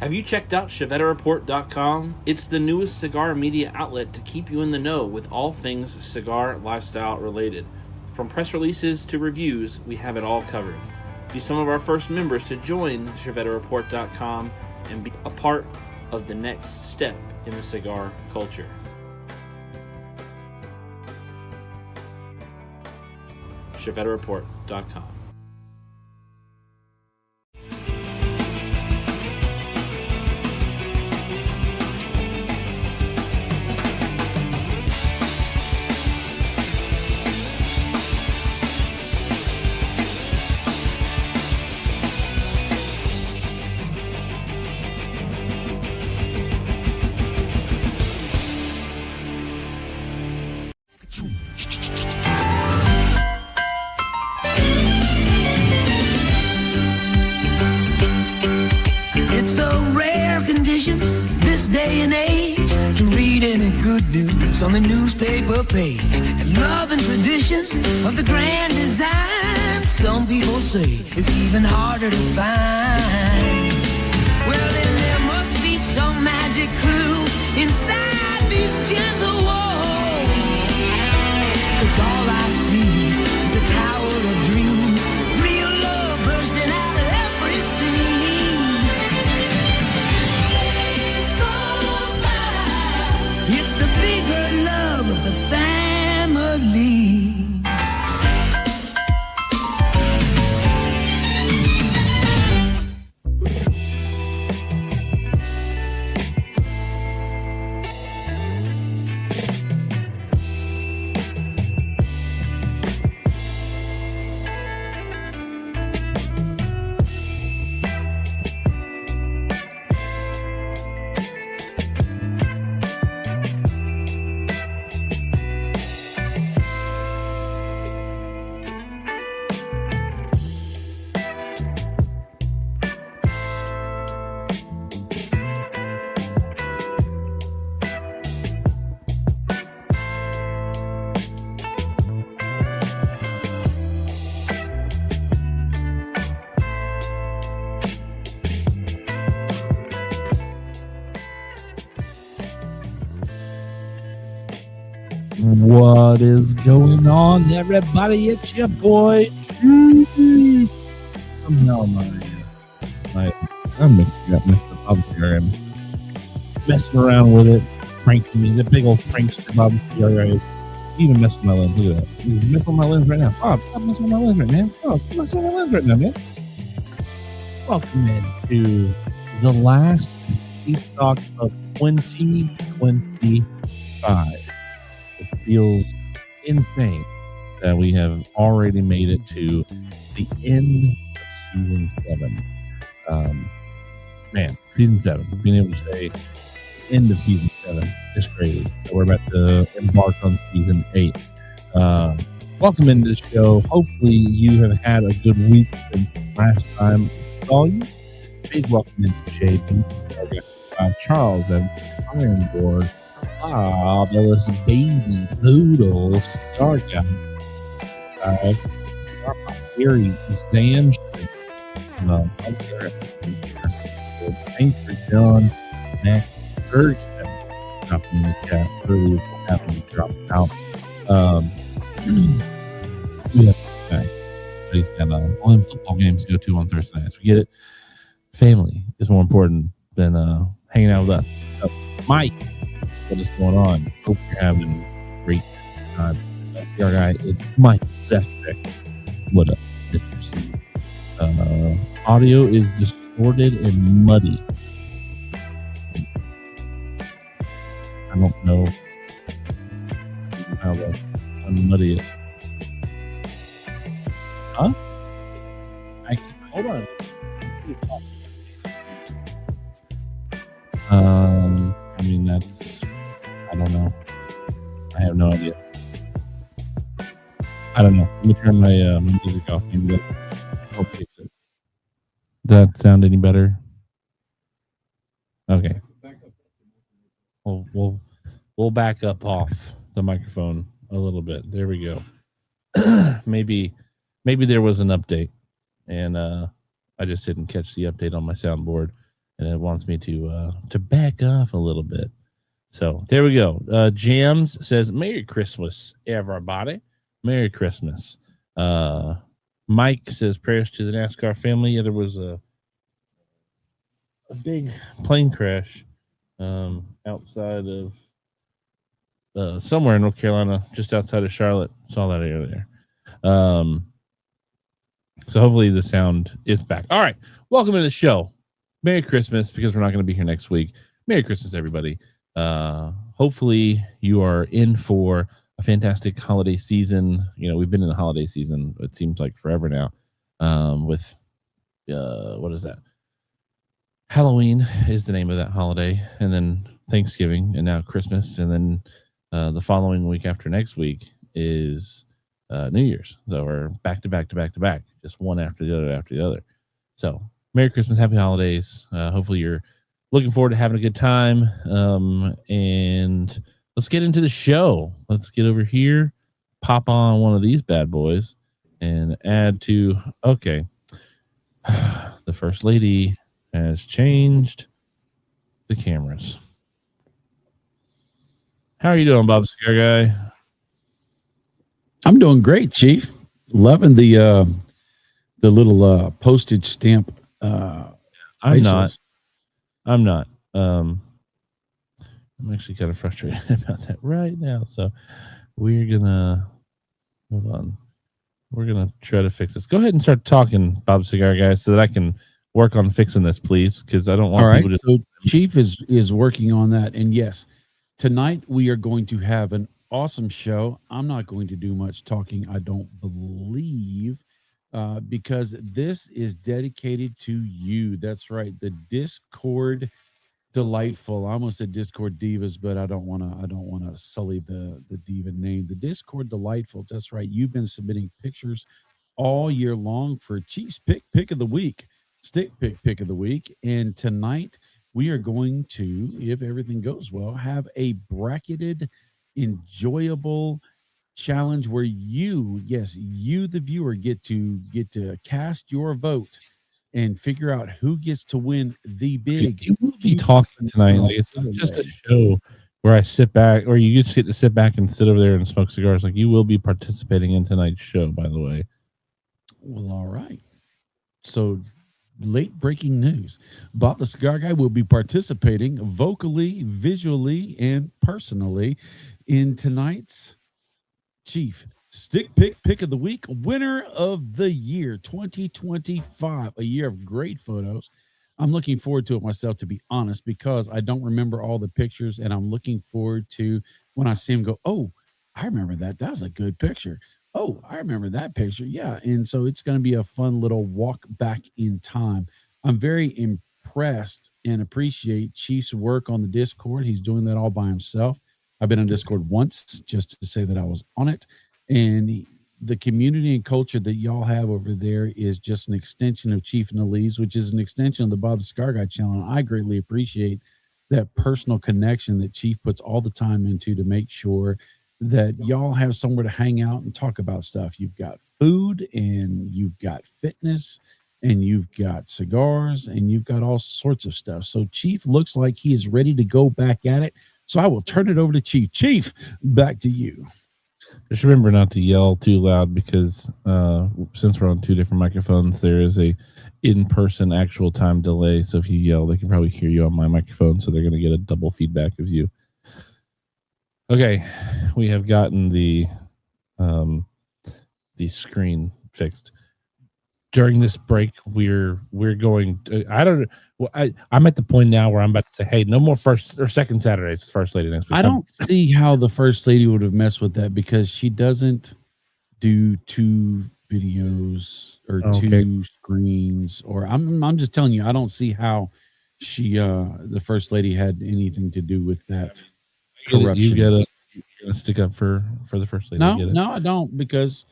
Have you checked out ChevetteReport.com? It's the newest cigar media outlet to keep you in the know with all things cigar lifestyle related. From press releases to reviews, we have it all covered. Be some of our first members to join ChevetteReport.com and be a part of the next step in the cigar culture. ChevetteReport.com. It's a rare condition this day and age to read any good news on the newspaper page. And love and tradition of the grand design, some people say, is even harder to find. Well, then there must be some magic clue inside these gentle walls. 'Cause all I see is a tower of dreams, real love bursting out of every scene. It's the bigger love of the family. What is going on, everybody? It's your boy. Somehow I'm mixing up Mr. Bob's here and messing around with it, pranking me. The big old prankster Bob's here. Even messing with my lens. Look at that. He's messing with my lens right now. Bob, stop messing with my lens right now. Oh, stop messing with my lens right now, man. Welcome into the last Chief Talk of 2025. It feels insane that we have already made it to the end of season 7. Season 7. Being able to say end of season 7 is crazy. We're about to embark on season 8. Welcome into the show. Hopefully you have had a good week since last time I saw you. Big welcome into JP, Charles, and Iron Board. This baby poodle cigar guy. Gary Zan. Thanks for John Mac Ferguson dropping in the chat earlier. What happened to drop out? We have this guy, but he's got all them football games to go to on Thursday nights. We get it. Family is more important than hanging out with us. So, Mike. What is going on? Hope you're having a great time. Our guy is Mike Zefrick. What up, Mr. C? Audio is distorted and muddy. I don't know how to unmuddy it. Huh? Hold on. I mean, that's, I don't know. I have no idea. I don't know. Let me turn my music off. Maybe that'll fix it. Does that sound any better? Okay. We'll back up off the microphone a little bit. There we go. maybe there was an update, and I just didn't catch the update on my soundboard. and it wants me to back off a little bit. So there we go. Jams says, "Merry Christmas, everybody. Merry Christmas." Mike says, "Prayers to the NASCAR family." Yeah, there was a big plane crash outside of somewhere in North Carolina, just outside of Charlotte. Saw that area there. So hopefully the sound is back. All right. Welcome to the show. Merry Christmas, because we're not going to be here next week. Merry Christmas, everybody. Hopefully you are in for a fantastic holiday season. You know, we've been in the holiday season, it seems like forever now. With what is that? Halloween is the name of that holiday, and then Thanksgiving, and now Christmas, and then the following week after next week is New Year's. So we're back to back to back to back, just one after the other. So Merry Christmas, Happy Holidays. Hopefully you're looking forward to having a good time. And let's get into the show. Let's get over here, pop on one of these bad boys, and add to, okay. The First Lady has changed the cameras. How are you doing, Bob Cigar Guy? I'm doing great, Chief. Loving the little postage stamp. I'm not. I'm actually kind of frustrated about that right now. So we're gonna hold on. We're gonna try to fix this. Go ahead and start talking, Bob Cigar Guy, so that I can work on fixing this, please, because I don't want people to. So Chief is working on that, and yes, tonight we are going to have an awesome show. I'm not going to do much talking, I don't believe, because this is dedicated to you. That's right, the Discord delightful. I almost said Discord divas, but I don't want to sully the diva name. The Discord delightful. That's right. You've been submitting pictures all year long for Chief's pick of the week, stick pick of the week, and tonight we are going to, if everything goes well, have a bracketed, enjoyable challenge where you, the viewer, get to cast your vote and figure out who gets to win the big. You will be talking tonight. Like, it's not just a show where I sit back, or you just get to sit back and sit over there and smoke cigars. Like, you will be participating in tonight's show, by the way. Well, all right. So, late breaking news. Bob the Cigar Guy will be participating vocally, visually, and personally in tonight's Chief Stick Pick of the Week, winner of the year 2025, a year of great photos. I'm looking forward to it myself, to be honest, because I don't remember all the pictures, and I'm looking forward to when I see him go, oh, I remember that. That was a good picture. Oh, I remember that picture. Yeah. And so it's going to be a fun little walk back in time. I'm very impressed and appreciate Chief's work on the Discord. He's doing that all by himself. I've been on Discord once just to say that I was on it. And the community and culture that y'all have over there is just an extension of Chief and the Leaves, which is an extension of the Bob the Cigar Guy channel. And I greatly appreciate that personal connection that Chief puts all the time into to make sure that y'all have somewhere to hang out and talk about stuff. You've got food, and you've got fitness, and you've got cigars, and you've got all sorts of stuff. So Chief looks like he is ready to go back at it. So I will turn it over to Chief. Chief, back to you. Just remember not to yell too loud, because since we're on two different microphones, there is a in-person actual time delay. So if you yell, they can probably hear you on my microphone, so they're going to get a double feedback of you. Okay, we have gotten the screen fixed. During this break, we're going. I'm at the point now where I'm about to say, hey, no more first or second Saturdays. First Lady next week. I don't see how the First Lady would have messed with that, because she doesn't do two videos or two screens. Or I'm just telling you, I don't see how she the First Lady had anything to do with that corruption. You're gonna stick up for the First Lady. No, I don't, because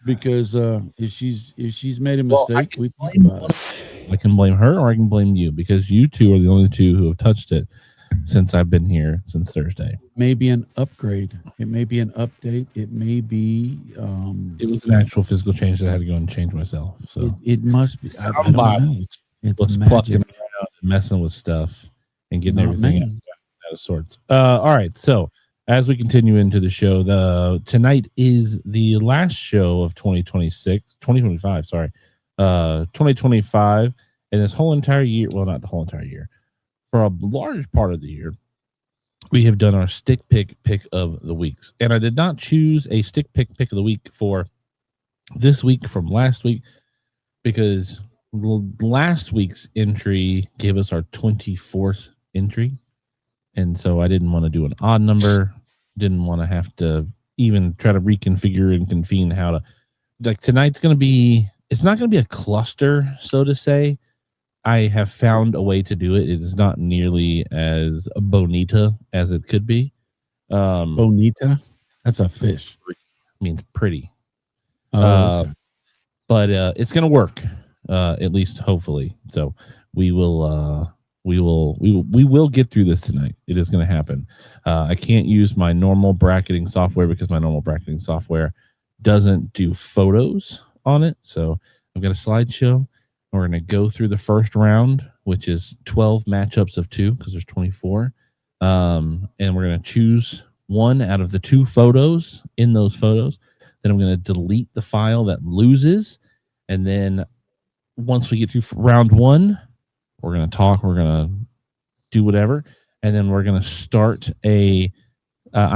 if she's made a mistake, we think about it. I can blame her, or I can blame you, because you two are the only two who have touched it since I've been here since Thursday. Maybe an upgrade. It may be an update. It may be. It was an actual physical change that I had to go and change myself. So it must be. I don't know. It's plucking around and messing with stuff and getting Not everything me. out of sorts. All right. So as we continue into the show, tonight is the last show of 2025, sorry. 2025, and this whole entire year, well, not the whole entire year, for a large part of the year, we have done our stick pick of the weeks. And I did not choose a stick pick of the week for this week from last week because last week's entry gave us our 24th entry. And so I didn't want to do an odd number, didn't want to have to even try to reconfigure and convene how to, like, tonight's going to be, it's not going to be a cluster, so to say. I have found a way to do it. It is not nearly as bonita as it could be. Bonita? That's a fish. Means pretty. Okay. But it's going to work, at least hopefully. So we will get through this tonight. It is going to happen. I can't use my normal bracketing software because my normal bracketing software doesn't do photos on it. So I've got a slideshow. We're going to go through the first round, which is 12 matchups of 2 because there's 24. And we're going to choose one out of the 2 photos in those photos. Then I'm going to delete the file that loses. And then once we get through round 1, we're going to talk. We're going to do whatever. And then we're going to start I'm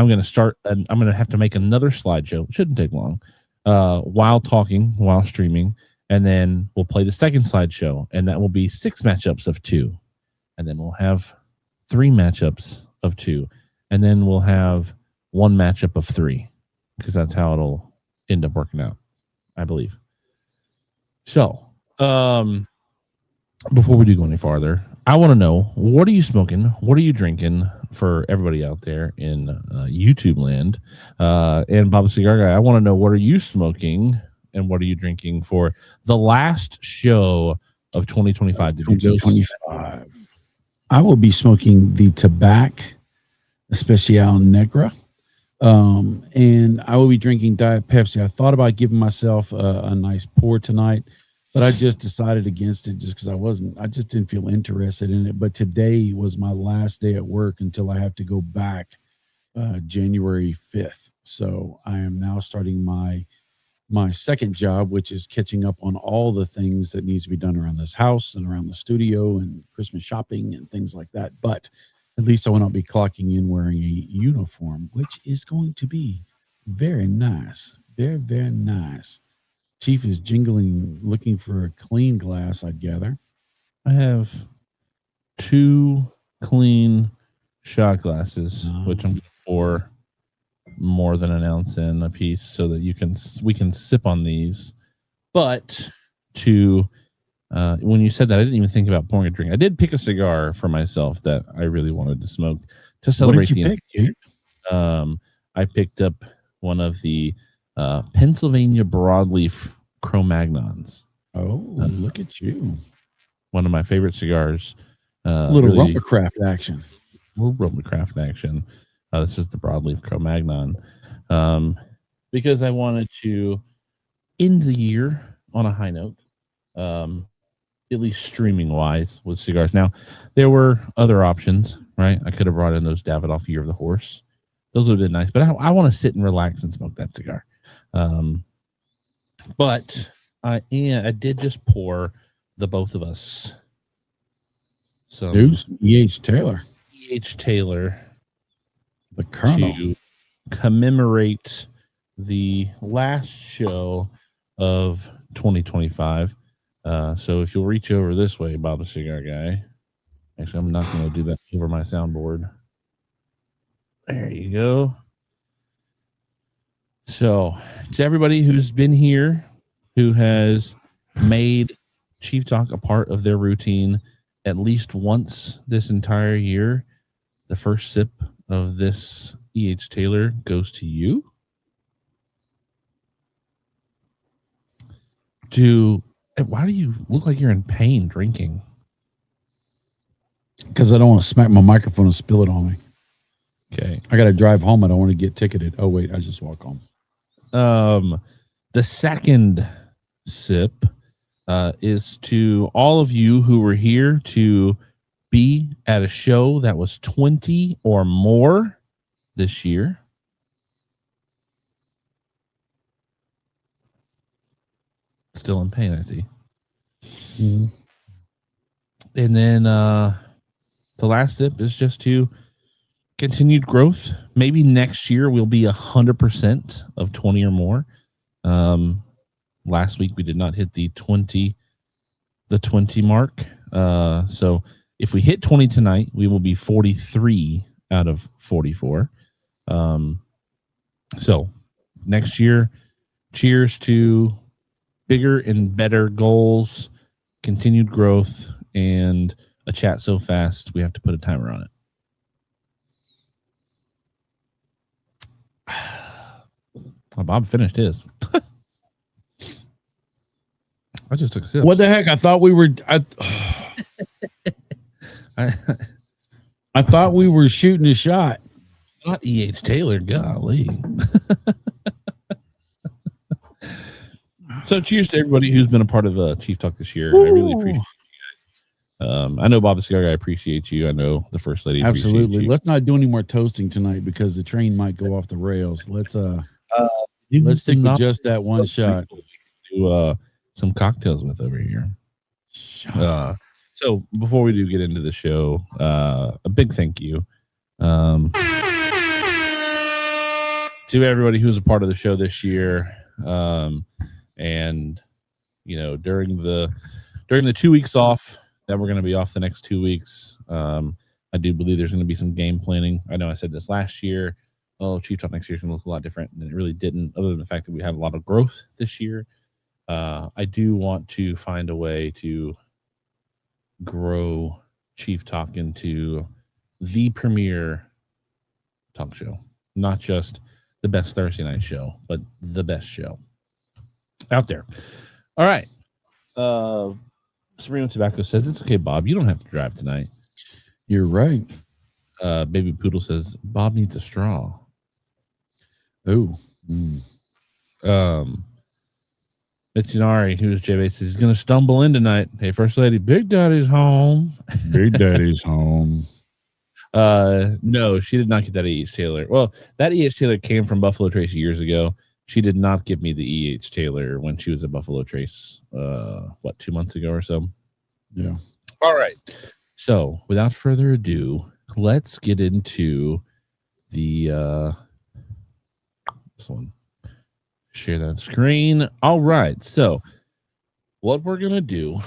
going to have to make another slideshow. It shouldn't take long. While talking, while streaming. And then we'll play the second slideshow, and that will be 6 matchups of 2. And then we'll have 3 matchups of 2. And then we'll have 1 matchup of 3, because that's how it'll end up working out, I believe. So, before we do go any farther, I want to know, what are you smoking? What are you drinking for everybody out there in YouTube land? And Bob the Cigar Guy, I want to know, what are you smoking? And what are you drinking for the last show of 2025? 2025. I will be smoking the Tobacco Especial Negra. And I will be drinking Diet Pepsi. I thought about giving myself a nice pour tonight, but I just decided against it just because I just didn't feel interested in it. But today was my last day at work until I have to go back January 5th. So I am now starting my second job, which is catching up on all the things that needs to be done around this house and around the studio and Christmas shopping and things like that. But at least I will not be clocking in wearing a uniform, which is going to be very nice. Very, very nice. Chief is jingling, looking for a clean glass, I gather. I have 2 clean shot glasses, which I'm going to pour more than an ounce in a piece so that we can sip on these. But when you said that, I didn't even think about pouring a drink. I did pick a cigar for myself that I really wanted to smoke to celebrate What did you pick? I picked up one of the Pennsylvania broadleaf Cro-Magnons. Oh, look at you. One of my favorite cigars. Little Rumpercraft action. This is the broadleaf Cro-Magnon, because I wanted to end the year on a high note, at least streaming wise with cigars. Now, there were other options, right? I could have brought in those Davidoff Year of the Horse. Those would have been nice, but I want to sit and relax and smoke that cigar. But I did just pour the both of us. So E.H. Taylor. E.H. Taylor. The Colonel. To commemorate the last show of 2025. So if you'll reach over this way, Bob the Cigar Guy. Actually, I'm not going to do that over my soundboard. There you go. So to everybody who's been here, who has made Chief Talk a part of their routine at least once this entire year, the first sip of this E.H. Taylor goes to you. Why do you look like you're in pain drinking? Because I don't want to smack my microphone and spill it on me. Okay. I got to drive home. I don't want to get ticketed. Oh, wait. I just walk home. The second sip is to all of you who were here to be at a show that was 20 or more this year. Still in pain, I see. Mhm. And then the last tip is just to continued growth. Maybe next year we'll be 100% of 20 or more. Last week we did not hit the 20 mark. So if we hit 20 tonight, we will be 43 out of 44. So next year, cheers to bigger and better goals, continued growth, and a chat so fast we have to put a timer on it. Oh, Bob finished his. I just took a sip. What the heck? I thought we were. I thought we were shooting a shot. Not E.H. Taylor, golly. So cheers to everybody who's been a part of Chief Talk this year. I really appreciate you guys. I know Bob the Cigar Guy appreciates you. I know the First Lady Absolutely. appreciates you. Let's not do any more toasting tonight because the train might go off the rails. Let's stick with just that one shot. Do some cocktails with over here. So before we do get into the show, a big thank you to everybody who was a part of the show this year. And you know, during the 2 weeks off that we're going to be off the next 2 weeks, I do believe there's going to be some game planning. I know I said this last year. Oh, Chief Talk next year is going to look a lot different, and it really didn't, other than the fact that we had a lot of growth this year. I do want to find a way to grow Chief Talk into the premier talk show, not just the best Thursday night show, but the best show out there. All right. Sereno Tobacco says, it's okay, Bob. You don't have to drive tonight. You're right. Baby Poodle says, Bob needs a straw. Oh. Mitsunari, who's J-Base, says he's going to stumble in tonight. Hey, First Lady, Big Daddy's home. Big Daddy's home. No, she did not get that E.H. Taylor. Well, that E.H. Taylor came from Buffalo Trace years ago. She did not give me the E.H. Taylor when she was at Buffalo Trace, 2 months ago or so? Yeah. All right. So, without further ado, let's get into the this one. Share that screen. All right. So, what we're going to do,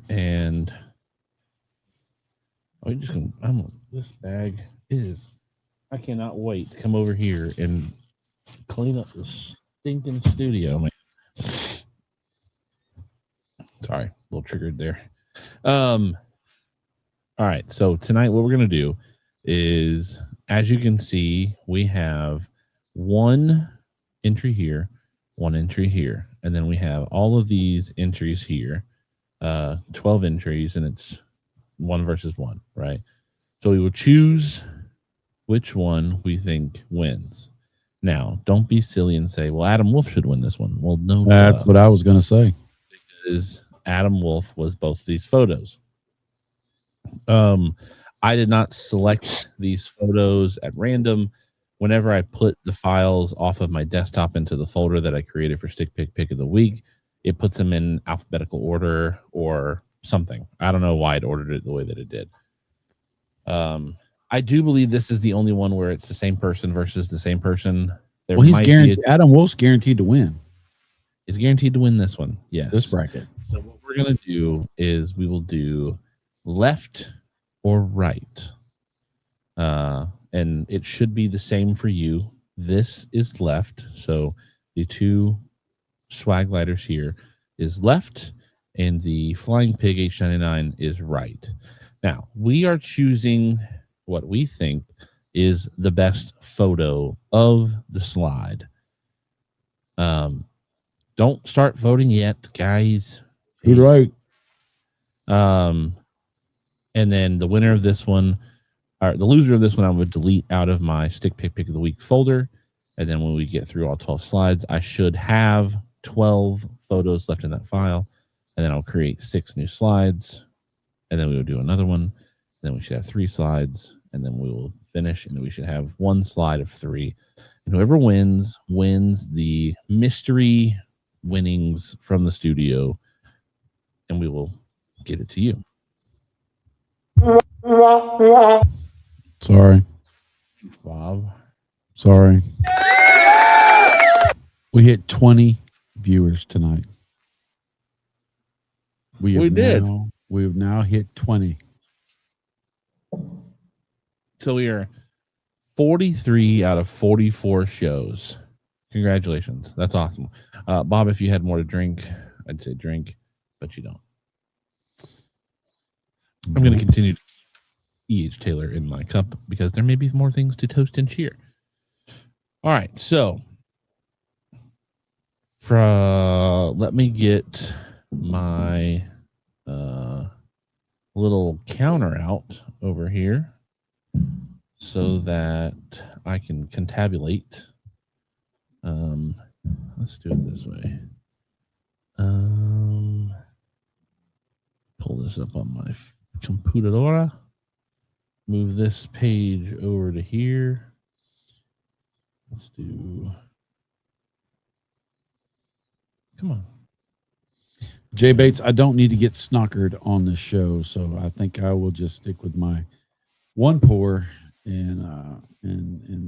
and this bag is, I cannot wait to come over here and clean up this stinking studio, man. Sorry, a little triggered there. All right, so tonight what we're gonna do is, as you can see, we have one entry here, one entry here, and then we have all of these entries here, 12 entries, and it's 1 versus 1, right? So we will choose which one we think wins. Now, don't be silly and say, well, Adam Wolf should win this one. Well, no. That's what I was going to say. Because Adam Wolf was both these photos. I did not select these photos at random. Whenever I put the files off of my desktop into the folder that I created for Stick Pick of the Week, it puts them in alphabetical order or something. I don't know why it ordered it the way that it did. I do believe this is the only one where it's the same person versus the same person. Well, he's guaranteed. Adam Wolf's guaranteed to win. He's guaranteed to win this one. Yes. This bracket. So what we're going to do is we will do left or right. And it should be the same for you. This is left. So the two swag lighters here is left, and the Flying Pig H99 is right. Now, we are choosing what we think is the best photo of the slide. Don't start voting yet, guys. Good right. And then the winner of this one, or the loser of this one, I would delete out of my Stick Pick of the Week folder. And then when we get through all 12 slides, I should have 12 photos left in that file. And then I'll create 6 new slides. And then we will do another one. Then we should have 3 slides, and then we will finish, and we should have 1 slide of 3. And whoever wins the mystery winnings from the studio, and we will get it to you. Sorry. Bob. Sorry. We hit 20 viewers tonight. We have now hit 20. So we are 43 out of 44 shows. Congratulations. That's awesome. Bob, if you had more to drink, I'd say drink, but you don't. I'm going to continue to E.H. Taylor in my cup because there may be more things to toast and cheer. All right, so let me get my little counter out over here so that I can contabulate. Let's do it this way. Pull this up on my computadora. Move this page over to here. Let's do. Come on. Jay Bates, I don't need to get snockered on this show, so I think I will just stick with my 1 pour, and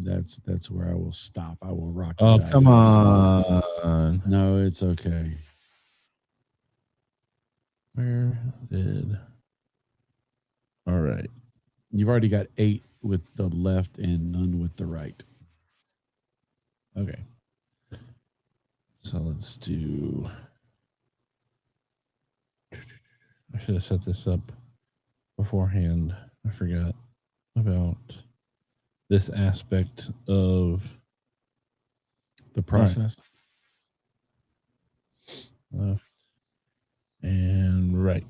that's where I will stop. I will rock. Oh, come on. No, it's okay. All right. You've already got 8 with the left and none with the right. Okay. So let's do. I should have set this up beforehand. I forgot about this aspect of the process. Left and right.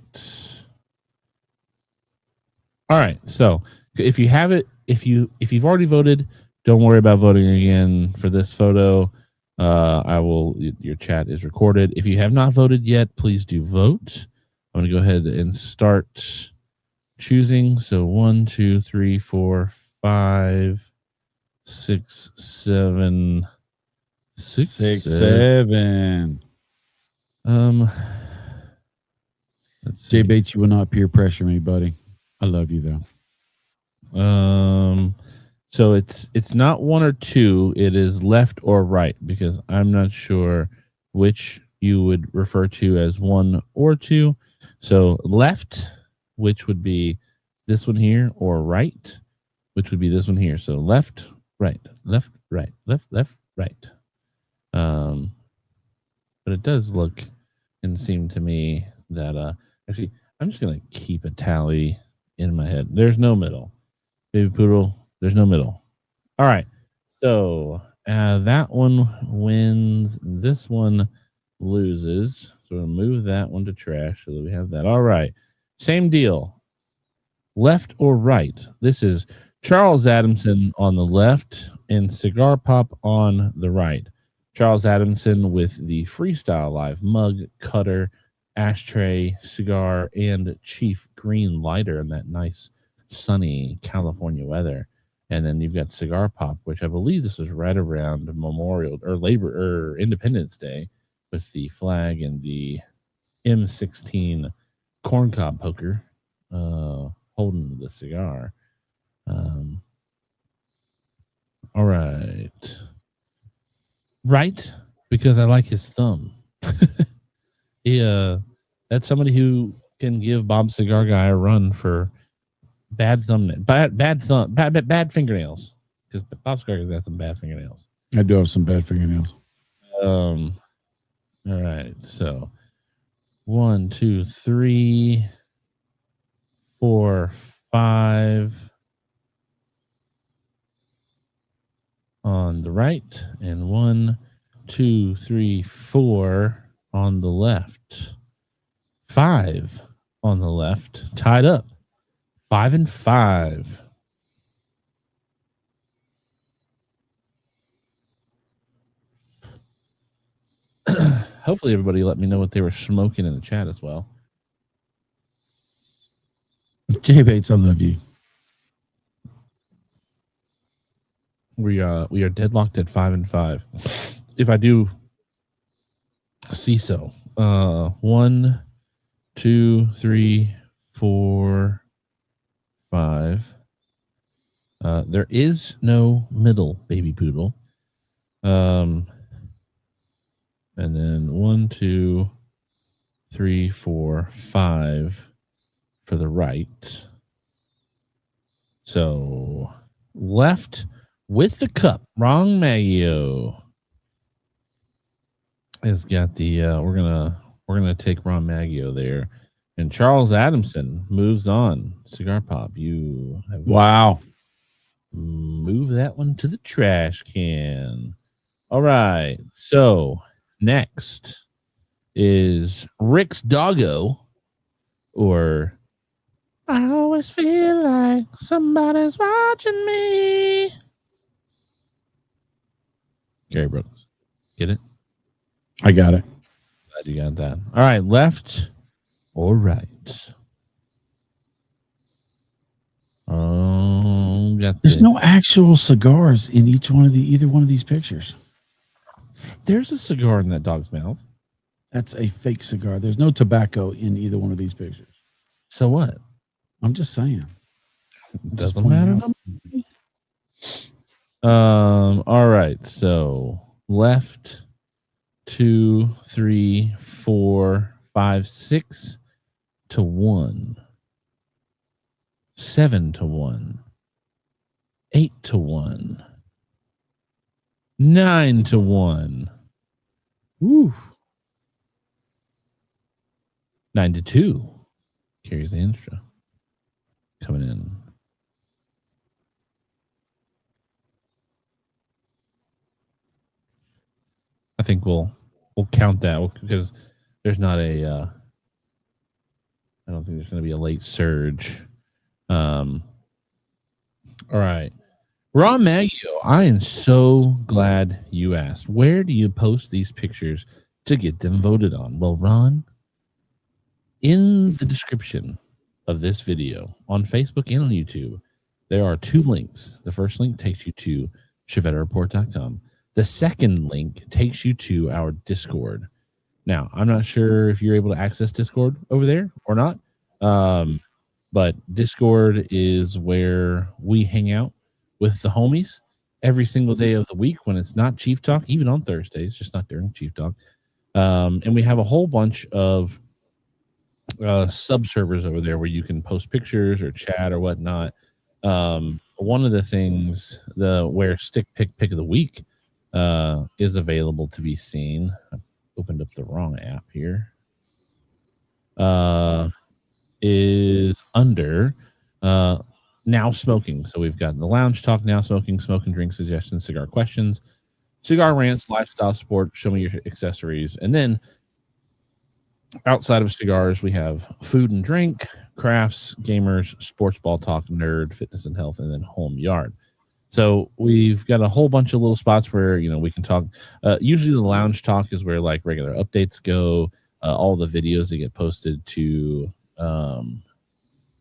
All right. So if you have it, if you've already voted, don't worry about voting again for this photo. Your chat is recorded. If you have not voted yet, please do vote. I'm going to go ahead and start choosing. So 1, 2, 3, 4, 5, 6, 7, 6, 7. Let's see. Jay Bates, you will not peer pressure me, buddy. I love you though. So it's not 1 or 2. It is left or right because I'm not sure which you would refer to as 1 or 2. So left, which would be this one here, or right, which would be this one here. So left, right, left, right, left, left, right. But it does look and seem to me that actually I'm just gonna keep a tally in my head. There's no middle. Baby Poodle, there's no middle. All right. So that one wins. This one loses. So we'll move that one to trash so that we have that. All right. Same deal. Left or right? This is Charles Adamson on the left and Cigar Pop on the right. Charles Adamson with the Freestyle Live mug, cutter, ashtray, cigar, and Chief Green lighter in that nice sunny California weather. And then you've got Cigar Pop, which I believe this was right around Memorial or Labor or Independence Day, with the flag and the M16 corncob poker holding the cigar. All right. Right, because I like his thumb. That's somebody who can give Bob Cigar Guy a run for bad fingernails. Because Bob Cigar Guy's got some bad fingernails. I do have some bad fingernails. All right, so 1, 2, 3, 4, 5 on the right, and 1, 2, 3, 4 on the left. 5 on the left, tied up. 5 and 5. Hopefully everybody let me know what they were smoking in the chat as well. Jay Bates, I love you. We are deadlocked at 5-5. If I do see so, 1, 2, 3, 4, 5. There is no middle baby poodle. And then 1, 2, 3, 4, 5 for the right. So left with the cup, Ron Maggio has got the. We're gonna take Ron Maggio there, and Charles Adamson moves on. Cigar Pop, you have Wow. move that one to the trash can. All right. So next is Rick's Doggo, or I always feel like somebody's watching me. Gary Brooks. Get it? I got it. Glad you got that. All right. Left or right? Oh, got There's no actual cigars in either one of these pictures. There's a cigar in that dog's mouth. That's a fake cigar. There's no tobacco in either one of these pictures. So what? I'm just saying. Doesn't matter. All right. So left, 2, 3, 4, 5, 6 to 1, 7 to 1, 8 to 1, 9 to 1. Woo. 9 to 2. Carries the intro. Coming in. I think we'll count that because there's not a. I don't think there's going to be a late surge. All right, Ron Maggio, I am so glad you asked. Where do you post these pictures to get them voted on? Well, Ron, in the description of this video on Facebook and on YouTube, there are 2 links. The first link takes you to ChevetteReport.com. The second link takes you to our Discord. Now, I'm not sure if you're able to access Discord over there or not, but Discord is where we hang out with the homies every single day of the week when it's not Chief Talk, even on Thursdays, just not during Chief Talk. And we have a whole bunch of sub-servers over there where you can post pictures or chat or whatnot. One of the things, where Stick Pick of the Week is available to be seen. I opened up the wrong app here. Is under Now Smoking. So we've got the Lounge Talk, Now Smoking, Smoke and Drink Suggestions, Cigar Questions, Cigar Rants, Lifestyle Support, Show Me Your Accessories. And then outside of cigars, we have Food and Drink, Crafts, Gamers, Sports Ball Talk, Nerd, Fitness and Health, and then Home Yard. So we've got a whole bunch of little spots where, we can talk. Usually the Lounge Talk is where like regular updates go. All the videos that get posted to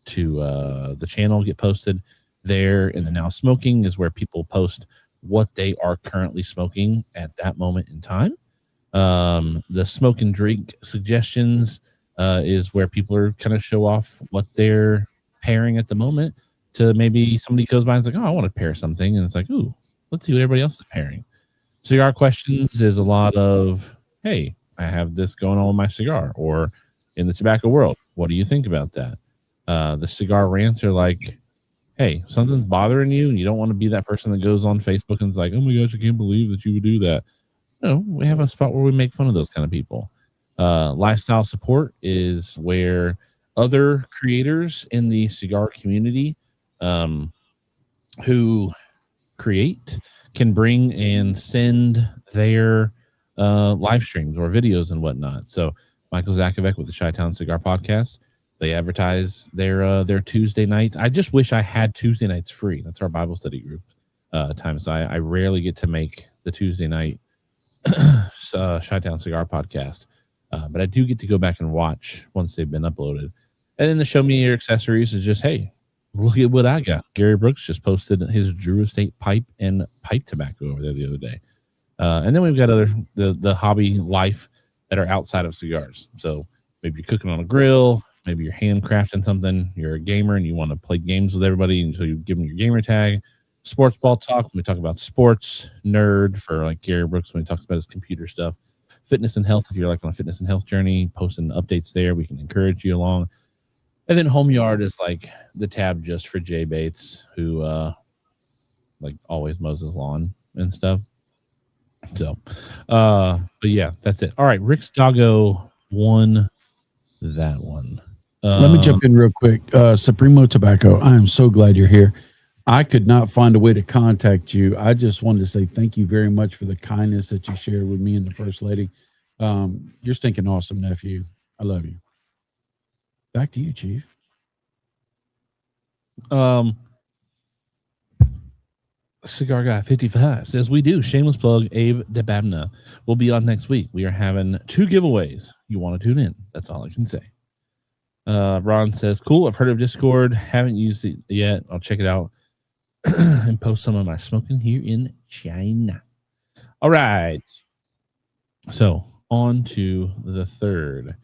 the channel get posted there. And the Now Smoking is where people post what they are currently smoking at that moment in time. The Smoke and Drink Suggestions is where people are kind of show off what they're pairing at the moment. To maybe somebody goes by and is like, oh, I want to pair something. And it's like, ooh, let's see what everybody else is pairing. Cigar Questions is a lot of, hey, I have this going on with my cigar. Or in the tobacco world, what do you think about that? The Cigar Rants are like, hey, something's bothering you and you don't want to be that person that goes on Facebook and is like, oh my gosh, I can't believe that you would do that. No, we have a spot where we make fun of those kind of people. Lifestyle Support is where other creators in the cigar community who create can bring and send their live streams or videos and whatnot. So Michael Zakovec with the Chi-Town Cigar Podcast, they advertise their Tuesday nights. I just wish I had Tuesday nights free. That's our Bible study group time. So I rarely get to make the Tuesday night Chi-Town Cigar Podcast. But I do get to go back and watch once they've been uploaded. And then the show me your accessories is just, hey, look at what I got. Gary Brooks just posted his Drew Estate pipe and pipe tobacco over there the other day. And then we've got the hobby life that are outside of cigars. So maybe you're cooking on a grill, maybe you're handcrafting something, you're a gamer and you want to play games with everybody, and so you give them your gamer tag. Sports ball talk, when we talk about sports. Nerd for like Gary Brooks when he talks about his computer stuff. Fitness and health, if you're like on a fitness and health journey, posting updates there, we can encourage you along. And then Home Yard is like the tab just for Jay Bates, who like always mows his lawn and stuff. So, but yeah, that's it. All right, Rick's Doggo won that one. Let me jump in real quick. Supremo Tobacco, I am so glad you're here. I could not find a way to contact you. I just wanted to say thank you very much for the kindness that you shared with me and the First Lady. You're stinking awesome, nephew. I love you. Back to you, Chief. Cigar Guy 55 says, we do. Shameless plug. Abe DeBabna will be on next week. We are having 2 giveaways. You want to tune in. That's all I can say. Ron says, cool. I've heard of Discord. Haven't used it yet. I'll check it out and post some of my smoking here in China. All right. So on to the third.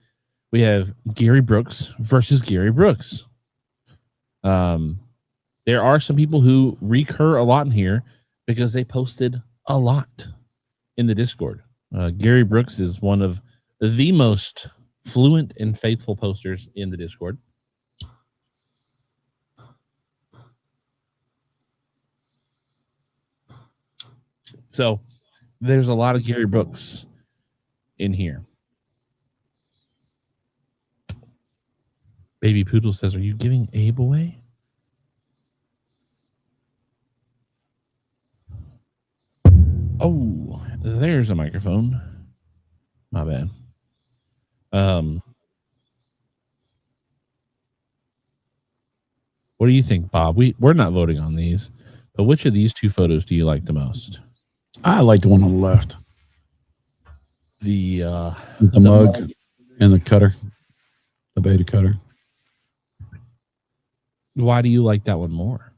We have Gary Brooks versus Gary Brooks. There are some people who recur a lot in here because they posted a lot in the Discord. Gary Brooks is one of the most fluent and faithful posters in the Discord. So there's a lot of Gary Brooks in here. Baby Poodle says, are you giving Abe away? Oh, there's a microphone. My bad. What do you think, Bob? We're not voting on these, but which of these 2 photos do you like the most? I like the one on the left. The mug and the cutter, the beta cutter. Why do you like that one more?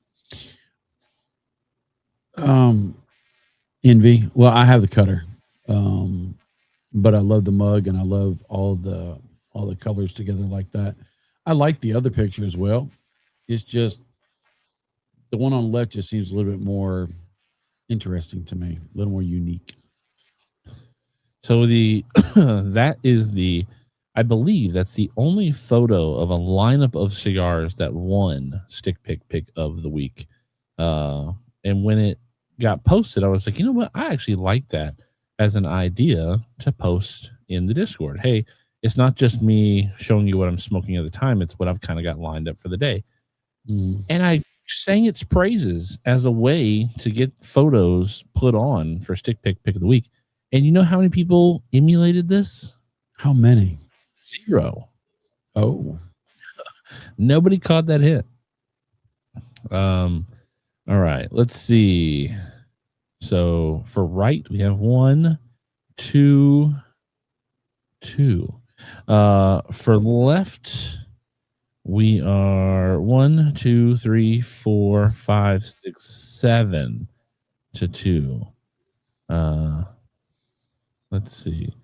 Envy. Well, I have the cutter, but I love the mug and I love all the colors together like that. I like the other picture as well. It's just the one on the left just seems a little bit more interesting to me, a little more unique. So I believe that's the only photo of a lineup of cigars that won Stick Pick of the week. And when it got posted, I was like, you know what? I actually like that as an idea to post in the Discord. Hey, it's not just me showing you what I'm smoking at the time. It's what I've kind of got lined up for the day. And I sang its praises as a way to get photos put on for Stick Pick of the week. And you know how many people emulated this? How many? 0. Oh, nobody caught that hit. All right, let's see. So for right, we have 1, 2, 2. For left, we are 1, 2, 3, 4, 5, 6, 7 to 2. Let's see.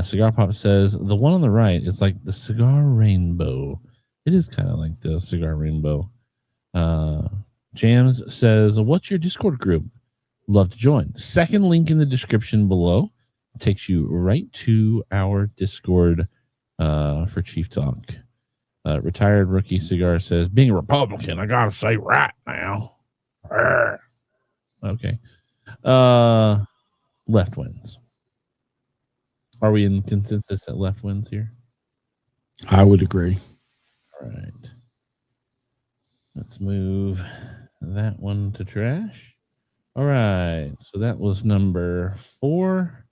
Cigar Pop says the one on the right is like the cigar rainbow. It is kind of like the cigar rainbow. Jams says, what's your Discord group? Love to join. Second link in the description below takes you right to our Discord for Chief Talk. Retired Rookie Cigar says, being a Republican, I gotta say right now. Okay. Left wins. Are we in consensus that left wins here? I would agree. All right. Let's move that one to trash. All right. So that was number 4.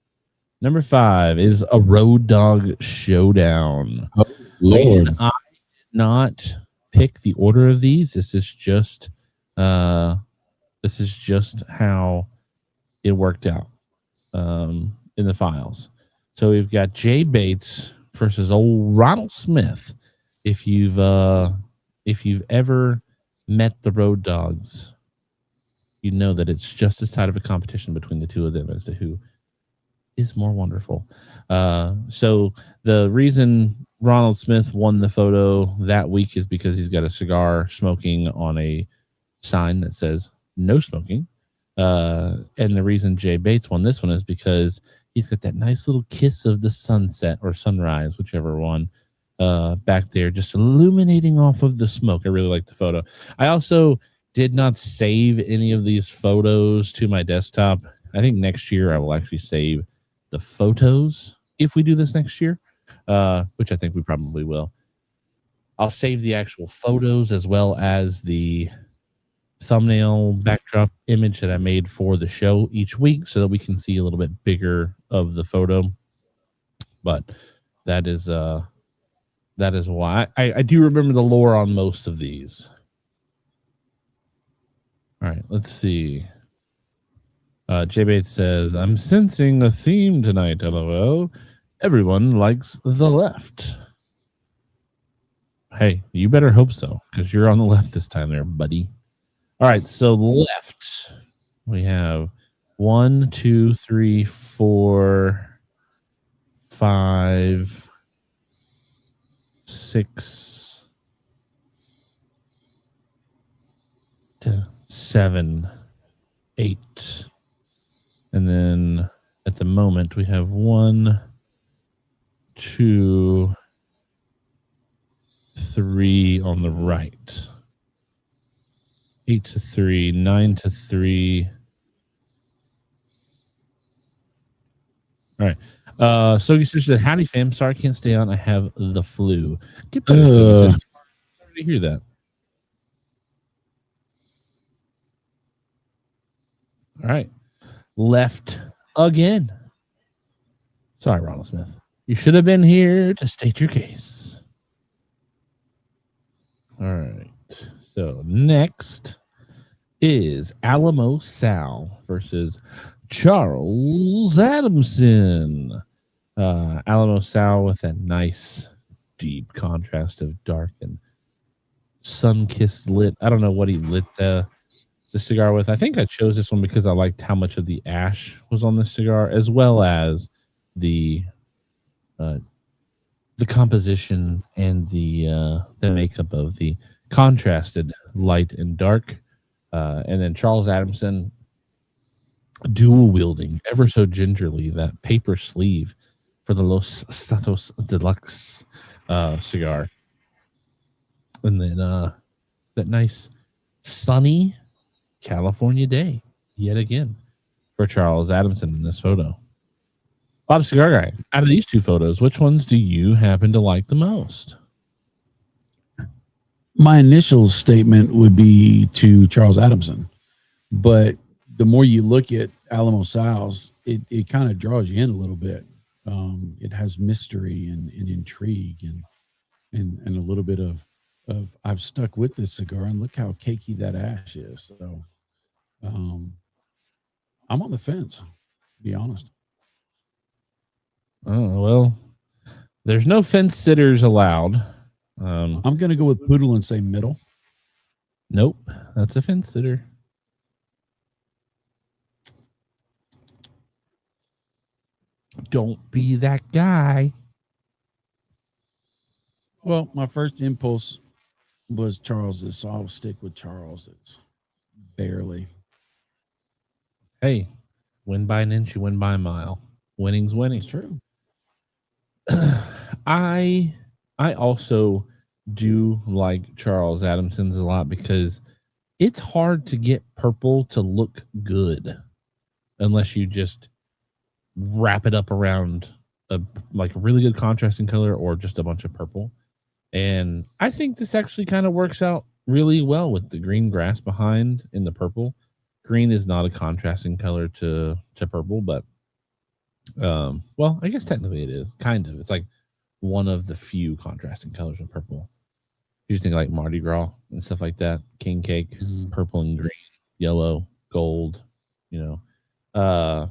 Number 5 is a Road Dog Showdown. Oh, Lord. I did not pick the order of these. This is just how it worked out in the files. So we've got Jay Bates versus old Ronald Smith. if you've ever met the Road Dogs, you know that it's just as tight of a competition between the two of them as to who is more wonderful. So the reason Ronald Smith won the photo that week is because he's got a cigar smoking on a sign that says no smoking. And the reason Jay Bates won this one is because he's got that nice little kiss of the sunset or sunrise, whichever one, back there, just illuminating off of the smoke. I really like the photo. I also did not save any of these photos to my desktop. I think next year I will actually save the photos if we do this next year, which I think we probably will. I'll save the actual photos as well as the thumbnail backdrop image that I made for the show each week so that we can see a little bit bigger of the photo. But that is why I do remember the lore on most of these. All right, let's see. Jay Bates says, I'm sensing a theme tonight, LOL. Everyone likes the left. Hey, you better hope so, because you're on the left this time there, buddy. All right, so left, we have 1, 2, 3, 4, 5, 6, 7, 8. And then at the moment, we have 1, 2, 3 on the right. 8 to 3, 9 to 3. All right. Sogi Sister said, howdy, fam. Sorry I can't stay on. I have the flu. Get better, Sogi Sister. Sorry to hear that. All right. Left again. Sorry, Ronald Smith. You should have been here to state your case. All right. So next is Alamo Sal versus Charles Adamson. Alamo Sal with that nice deep contrast of dark and sun-kissed lit. I don't know what he lit the cigar with. I think I chose this one because I liked how much of the ash was on the cigar, as well as the composition and the makeup of the contrasted light and dark. And then Charles Adamson dual wielding ever so gingerly that paper sleeve for the Los Statos Deluxe cigar. And then that nice sunny California day yet again for Charles Adamson in this photo. Bob Cigar Guy, out of these two photos, which ones do you happen to like the most? My initial statement would be to Charles Adamson, but the more you look at Alamo Sal's, it kind of draws you in a little bit. It has mystery and intrigue and a little bit of I've stuck with this cigar and look how cakey that ash is. So I'm on the fence, to be honest. Oh, well, there's no fence sitters allowed. I'm going to go with Poodle and say middle. Nope, that's a fence sitter. Don't be that guy. Well, my first impulse was Charles's, so I'll stick with Charles's. Barely. Hey, win by an inch, you win by a mile. Winning's winning. It's true. I also do like Charles Adamson's a lot because it's hard to get purple to look good unless you just wrap it up around a really good contrasting color or just a bunch of purple. And I think this actually kind of works out really well with the green grass behind in the purple. Green is not a contrasting color to purple, but well, I guess technically it is kind of. It's like one of the few contrasting colors of purple. You think like Mardi Gras and stuff like that, king cake, purple and green, yellow, gold. You know,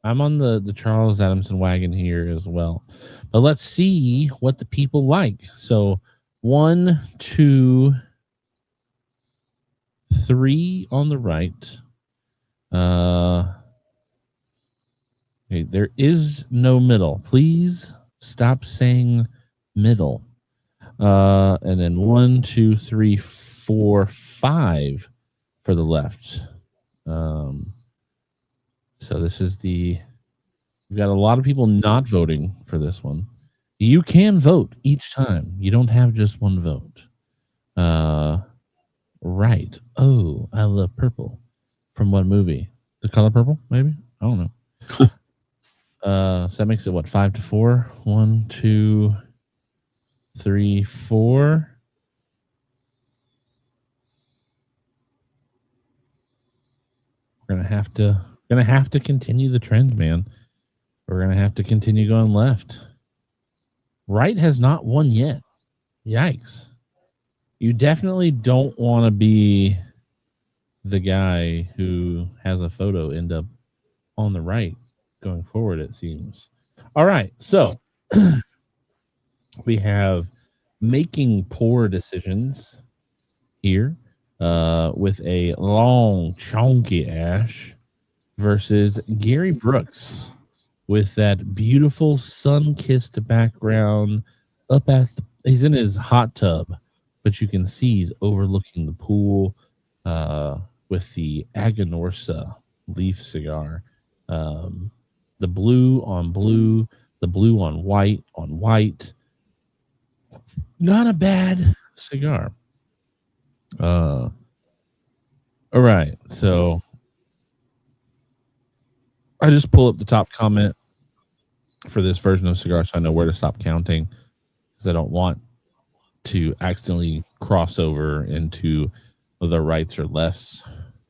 I'm on the Charles Adamson wagon here as well. But let's see what the people like. So 1, 2, 3 on the right. Okay, there is no middle. Please stop saying middle. And then 1, 2, 3, 4, 5 for the left. So this is we've got a lot of people not voting for this one. You can vote each time. You don't have just one vote. Right. Oh, I love purple. From what movie? The Color Purple, maybe? I don't know. So that makes it what, 5 to 4? 1, 2, 3, 4. We're gonna have to continue the trend, man. We're gonna have to continue going left. Right has not won yet. Yikes. You definitely don't want to be the guy who has a photo end up on the right going forward, it seems. All right, so we have making poor decisions here with a long, chunky ash versus Gary Brooks with that beautiful sun-kissed background up at he's in his hot tub, but you can see he's overlooking the pool with the Aganorsa leaf cigar. The blue on blue, the blue on white. Not a bad cigar. All right, so I just pull up the top comment for this version of cigar so I know where to stop counting because I don't want to accidentally cross over into the rights or lefts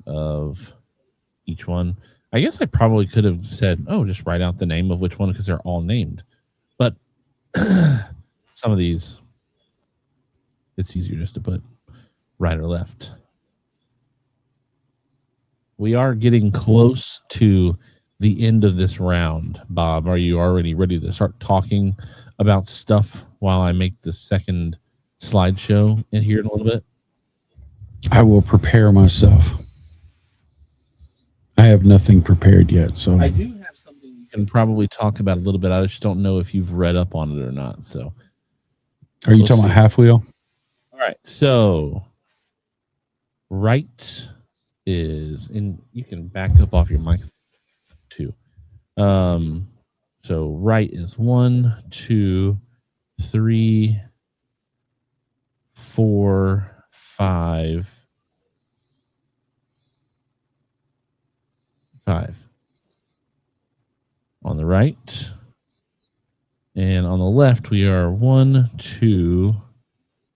of each one. I guess I probably could have said, oh, just write out the name of which one because they're all named. But some of these, it's easier just to put right or left. We are getting close to the end of this round. Bob, are you already ready to start talking about stuff while I make the second slideshow in here in a little bit? I will prepare myself. I have nothing prepared yet, so I do have something you can probably talk about a little bit. I just don't know if you've read up on it or not. So, are you talking about half wheel? All right, so right is, and you can back up off your mic too. So right is 1, 2, 3, 4, 5. On the right, and on the left we are 1, 2,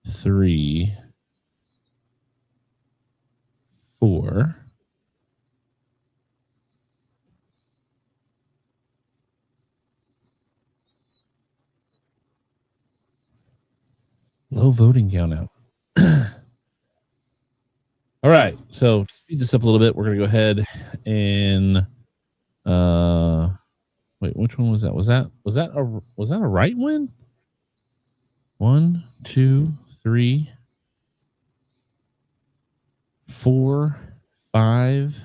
3, 4. Low voting count out. All right, so to speed this up a little bit, we're going to go ahead and wait, which one was that? Was that a right win? 1, 2, 3, 4, 5.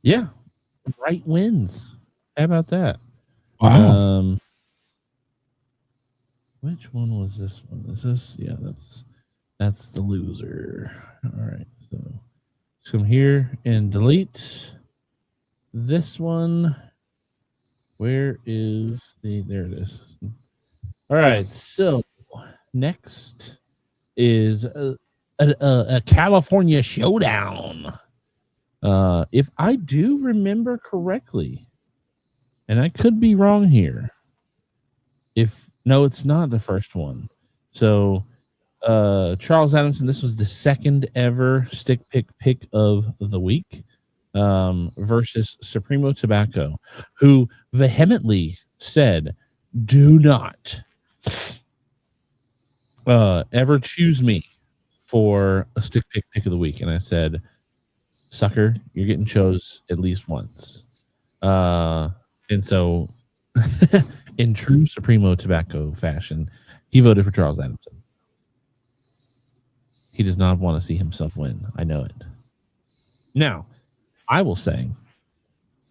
Yeah, right wins. How about that? Wow. Which one was this one? Is this? Yeah, that's the loser. All right, so come here and delete this one. Where is there it is. All right, so next is a California showdown. If I do remember correctly, and I could be wrong here. No, it's not the first one. So Charles Adamson, this was the second ever stick pick of the week versus Supremo Tobacco, who vehemently said, do not ever choose me for a stick pick of the week. And I said, sucker, you're getting chose at least once. And so in true Supremo Tobacco fashion, he voted for Charles Adamson. He does not want to see himself win. I know it. Now, I will say,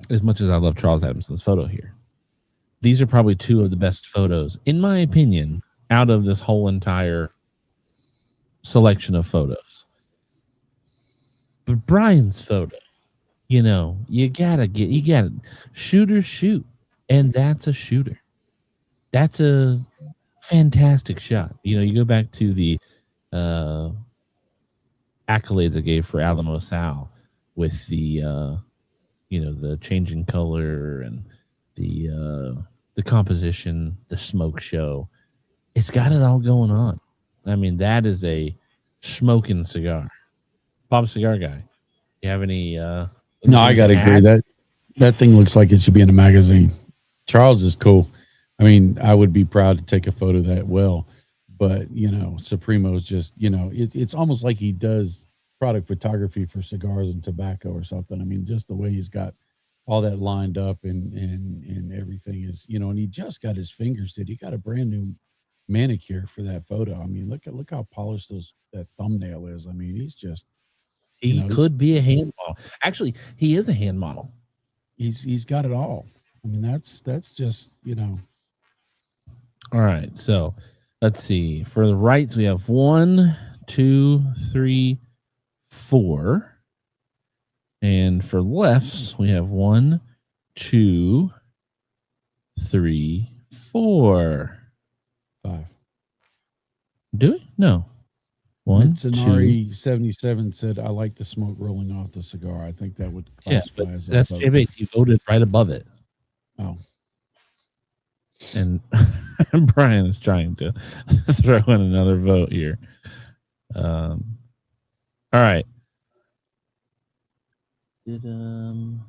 as much as I love Charles Adamson's photo here, these are probably two of the best photos, in my opinion, out of this whole entire selection of photos. But Brian's photo, you gotta shooter shoot. And that's a shooter. That's a fantastic shot. You go back to the accolades I gave for Alamo Sal with the the changing color and the composition, the smoke show. It's got it all going on. I mean, that is a smoking cigar. Bob, cigar guy, you have any No, I gotta agree. That thing looks like it should be in a magazine. Charles is cool. I mean, I would be proud to take a photo of that well, but Supremo's just, it's almost like he does product photography for cigars and tobacco or something. I mean, just the way he's got all that lined up and everything is, and he just got his fingers did. He got a brand new manicure for that photo. I mean, look how polished that thumbnail is. I mean, he's just he could be a hand model. Actually, he is a hand model. He's got it all. I mean, that's just All right, so let's see. For the rights, we have 1, 2, 3, 4. And for lefts, we have 1, 2, 3, 4. 5. Do we? No. 1, Centenary 2. 77 said, "I like the smoke rolling off the cigar." I think that would classify as that's Jay Bates. He voted right above it. Oh. And Brian is trying to throw in another vote here. All right. All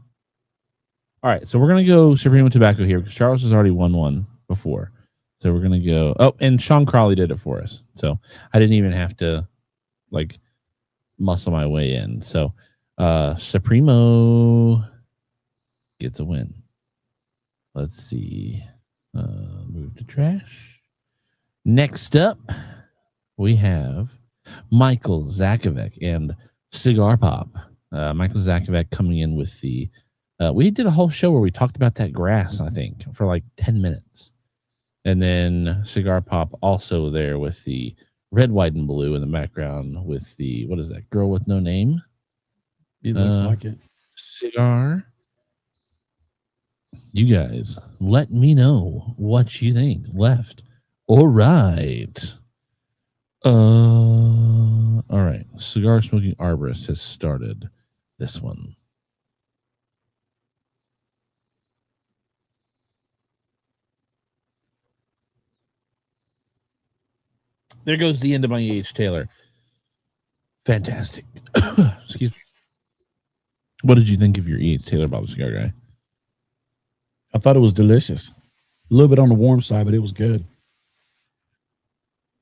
right, so we're gonna go Supremo Tobacco here because Charles has already won one before. So we're gonna go. Oh, and Sean Crawley did it for us. So I didn't even have to muscle my way in. So Supremo gets a win. Let's see. Move to trash. Next up, we have Michael Zakovic and Cigar Pop. Michael Zakovic coming in with the. We did a whole show where we talked about that grass, I think, for like 10 minutes. And then Cigar Pop also there with the red, white, and blue in the background with the, what is that, girl with no name? It looks like it. Cigar. You guys, let me know what you think. Left or right? All right. Cigar Smoking Arborist has started this one. There goes the end of my E.H. Taylor. Fantastic. Excuse me. What did you think of your E.H. Taylor, Bob Cigar Guy? I thought it was delicious. A little bit on the warm side, but it was good.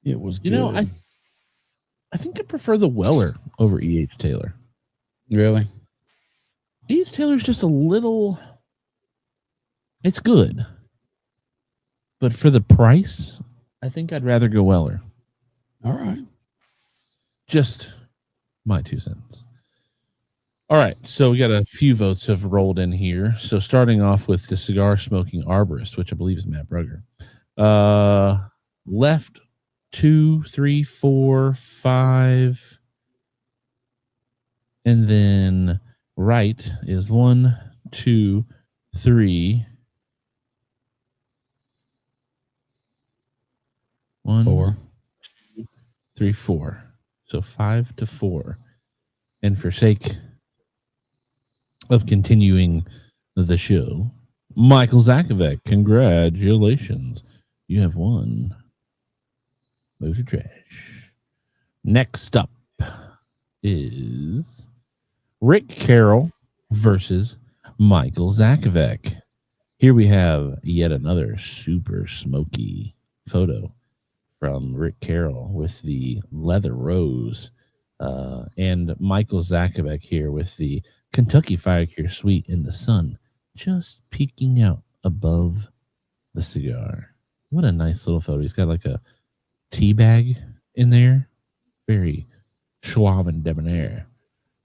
It was good. I think I prefer the Weller over E.H. Taylor. Really? E.H. Taylor's just a little... It's good. But for the price, I think I'd rather go Weller. All right. Just my 2 cents. All right, so we got a few votes have rolled in here. So starting off with the Cigar Smoking Arborist, which I believe is Matt Brugger. Left 2, 3, 4, 5. And then right is 1, 2, 3. 1, 4. 2, 3, 4. So 5 to 4. And for sake of continuing the show, Michael Zakovic, congratulations. You have won. Move to trash. Next up is Rick Carroll versus Michael Zakovic. Here we have yet another super smoky photo from Rick Carroll with the leather rose, and Michael Zakovic here with the Kentucky Fire Cure Sweet in the sun, just peeking out above the cigar. What a nice little photo. He's got like a tea bag in there. Very, Suave and Debonair,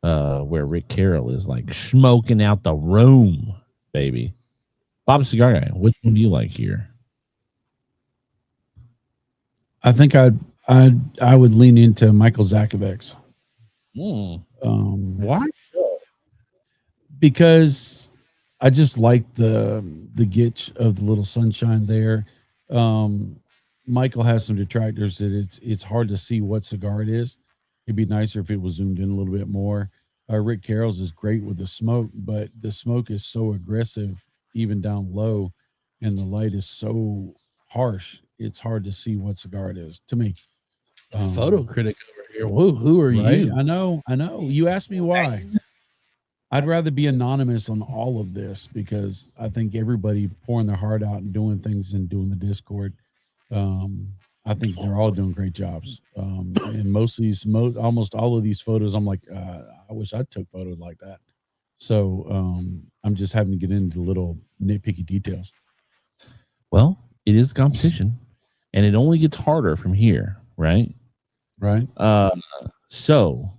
where Rick Carroll is like smoking out the room, baby. Bob Cigar Guy, which one do you like here? I think I would lean into Michael Zakovic's. Why? Because I just like the gitch of the little sunshine there. Michael has some detractors that it's hard to see what cigar it is. It'd be nicer if it was zoomed in a little bit more. Rick Carroll's is great with the smoke, but the smoke is so aggressive, even down low, and the light is so harsh. It's hard to see what cigar it is to me. Photo critic over here. Who are right? you? I know. You asked me why. I'd rather be anonymous on all of this because I think everybody pouring their heart out and doing things and doing the Discord. I think they're all doing great jobs. And almost all of these photos, I'm like, I wish I took photos like that. So I'm just having to get into little nitpicky details. Well, it is competition, and it only gets harder from here, right? Right. So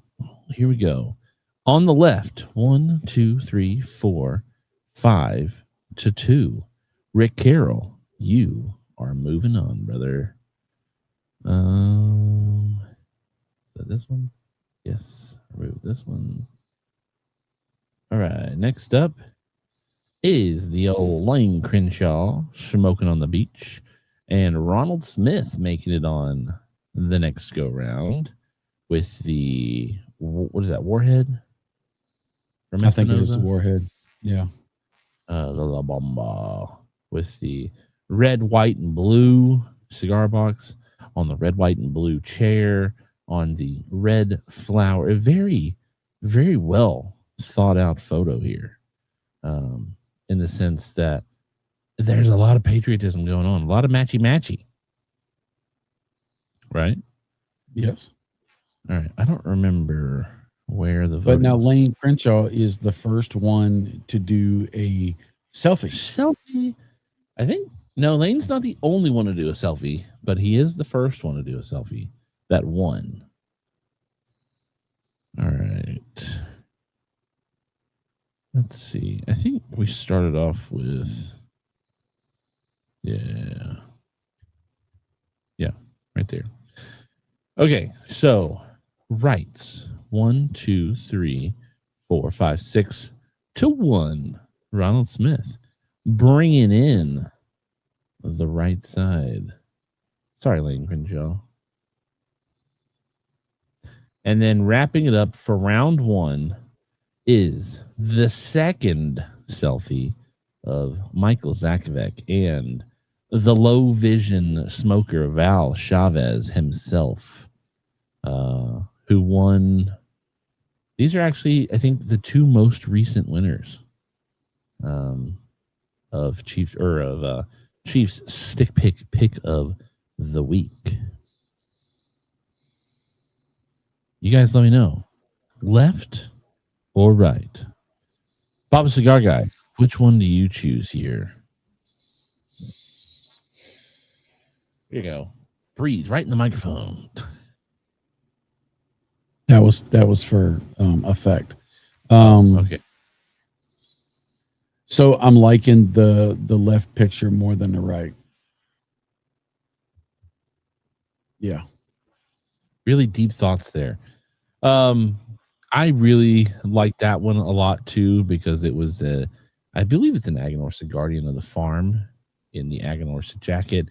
here we go. On the left, 1, 2, 3, 4, 5 to 2. Rick Carroll, you are moving on, brother. Is that this one? Yes. Remove this one. All right. Next up is the old Lane Crenshaw smoking on the beach, and Ronald Smith making it on the next go round with the, what is that, Warhead? I think it is the Warhead. Yeah. The La Bomba with the red, white, and blue cigar box on the red, white, and blue chair on the red flower. A very, very well thought out photo here, in the sense that there's a lot of patriotism going on, a lot of matchy, right? Yes. All right. I don't remember where the vote. But now Lane Crenshaw is the first one to do a selfie. I think no, Lane's not the only one to do a selfie, but he is the first one to do a selfie that won. All right. Let's see. I think we started off with yeah, right there. Okay, so rights 1, 2, 3, 4, 5, 6 to 1. Ronald Smith bringing in the right side. Sorry, Lane Crenshaw. And then wrapping it up for round 1 is the second selfie of Michael Zakovec and the low vision smoker Val Chavez himself, who won. These are actually, I think, the two most recent winners of Chiefs stick pick of the week. You guys let me know, left or right? Bob Cigar Guy, which one do you choose here? Here you go. Breathe right in the microphone. That was for effect. Okay. So I'm liking the left picture more than the right. Yeah. Really deep thoughts there. I really like that one a lot too, because it was I believe it's an Aganorsa Guardian of the Farm in the Aganorsa jacket.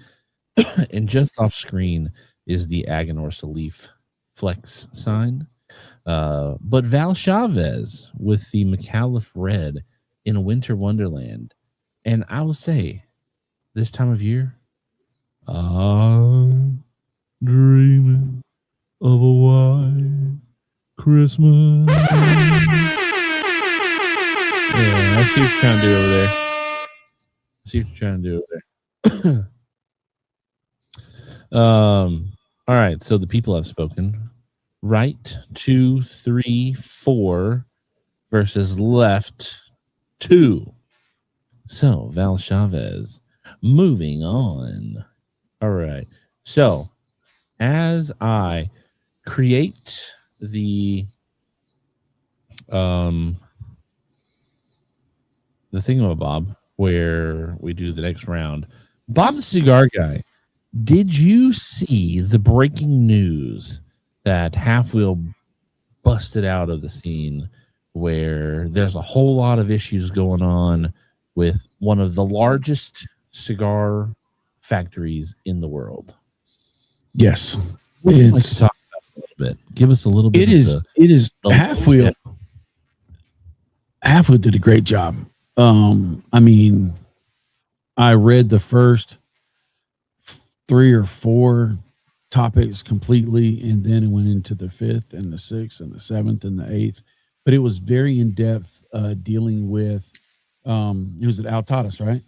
And just off screen is the Aganorsa Leaf Flex sign. But Val Chavez with the McAuliffe Red in a Winter Wonderland. And I will say, this time of year, I'm dreaming of a white Christmas. Yeah, I see what you're trying to do over there. All right, so the people have spoken. Right 2, 3, 4 versus left 2. So Val Chavez moving on. All right. So as I create the thingamabob where we do the next round. Bob the Cigar Guy, did you see the breaking news that Half Wheel busted out of the scene where there's a whole lot of issues going on with one of the largest cigar factories in the world? Yes. Would you like to talk about it a little bit? Give us a little bit. It is Half Wheel. Half Wheel did a great job. I mean, I read the first 3 or 4 topics completely, and then it went into the 5th and the 6th and the 7th and the 8th. But it was very in depth, dealing with. It was at Altadis, right?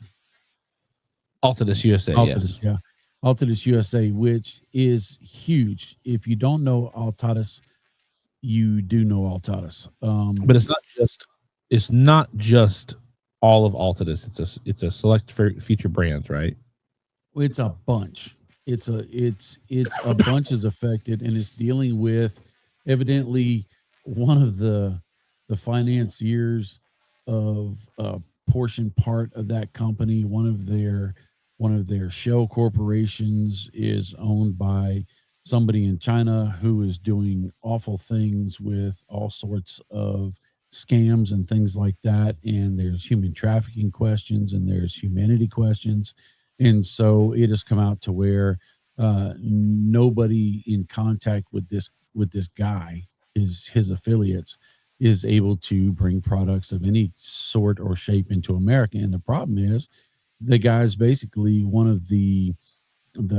Altadis USA. Altadis, yes. yeah. Altadis USA, which is huge. If you don't know Altadis, you do know Altadis. But it's not just all of Altadis. It's a select feature brands, right? It's a bunch. It's a bunch is affected, and it's dealing with evidently one of the financiers of a portion part of that company. One of their shell corporations is owned by somebody in China who is doing awful things with all sorts of scams and things like that. And there's human trafficking questions, and there's humanity questions. And so it has come out to where nobody in contact with this guy, his affiliates, is able to bring products of any sort or shape into America. And the problem is the guy's basically one of the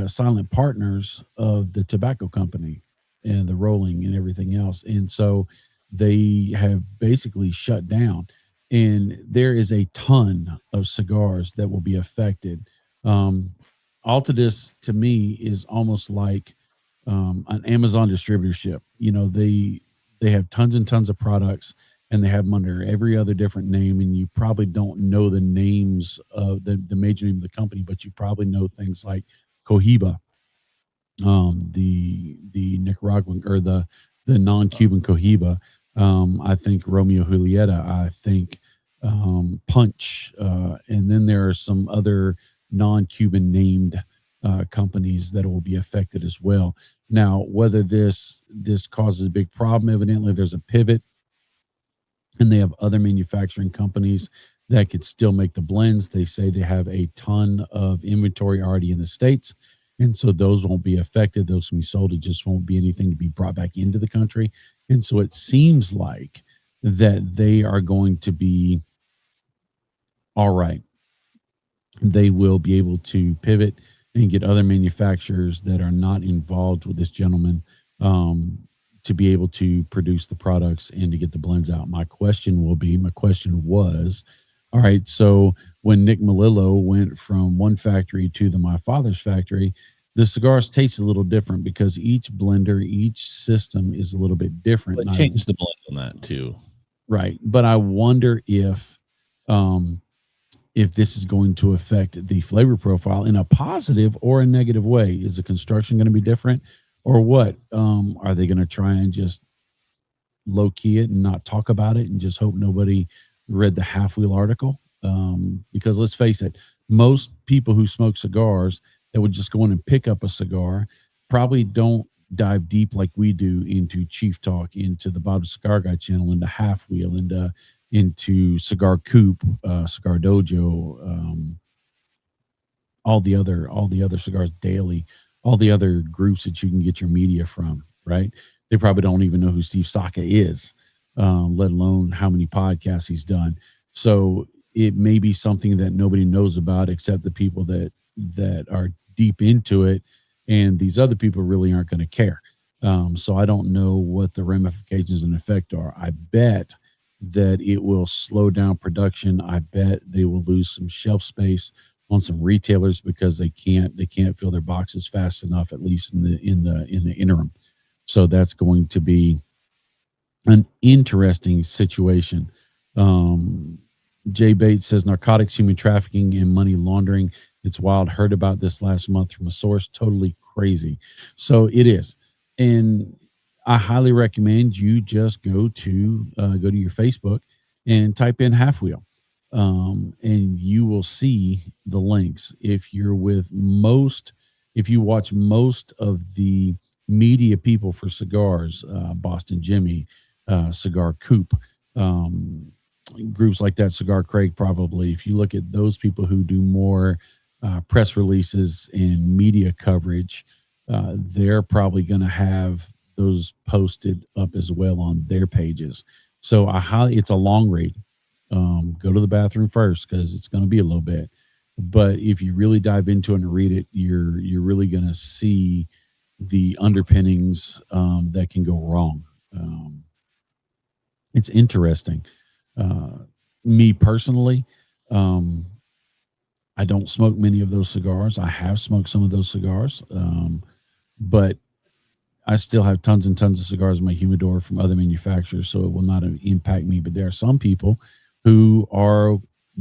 silent partners of the tobacco company and the rolling and everything else. And so they have basically shut down. And there is a ton of cigars that will be affected. Altadis to me is almost like an Amazon distributorship. You know, they have tons and tons of products, and they have them under every other different name. And you probably don't know the names of the major name of the company, but you probably know things like Cohiba, the Nicaraguan or the non-Cuban Cohiba. I think Romeo Julieta. I think Punch, and then there are some other non-Cuban named companies that will be affected as well. Now, whether this causes a big problem, evidently there's a pivot, and they have other manufacturing companies that could still make the blends. They say they have a ton of inventory already in the States, and so those won't be affected. Those can be sold. It just won't be anything to be brought back into the country. And so it seems like that they are going to be all right. They will be able to pivot and get other manufacturers that are not involved with this gentleman to be able to produce the products and to get the blends out. My question was, all right, so when Nick Melillo went from one factory to my father's factory, the cigars taste a little different because each blender, each system is a little bit different. But change the blend on that too. Right. But I wonder if this is going to affect the flavor profile in a positive or a negative way. Is the construction going to be different, or what? Are they going to try and just low key it and not talk about it and just hope nobody read the Half Wheel article? Because let's face it, most people who smoke cigars that would just go in and pick up a cigar probably don't dive deep like we do into Chief Talk, into the Bob the Cigar Guy channel, into Half Wheel, into Cigar Coop, Cigar Dojo, all the other Cigars Daily, all the other groups that you can get your media from, right? They probably don't even know who Steve Saka is, let alone how many podcasts he's done. So it may be something that nobody knows about except the people that are deep into it, and these other people really aren't going to care. So I don't know what the ramifications and effect are. I bet that it will slow down production. I bet they will lose some shelf space on some retailers because they can't fill their boxes fast enough, at least in the interim. So that's going to be an interesting situation. Jay Bates says narcotics, human trafficking, and money laundering. It's wild. Heard about this last month from a source. Totally crazy. So it is. And I highly recommend you just go to your Facebook and type in Half Wheel, and you will see the links. If you watch most of the media people for cigars, Boston Jimmy, Cigar Coop, groups like that, Cigar Craig, probably. If you look at those people who do more press releases and media coverage, they're probably going to have those posted up as well on their pages. So it's a long read. Go to the bathroom first because it's going to be a little bit. But if you really dive into it and read it, you're really going to see the underpinnings that can go wrong. It's interesting. Me personally, I don't smoke many of those cigars. I have smoked some of those cigars, but I still have tons and tons of cigars in my humidor from other manufacturers, so it will not impact me. But there are some people who are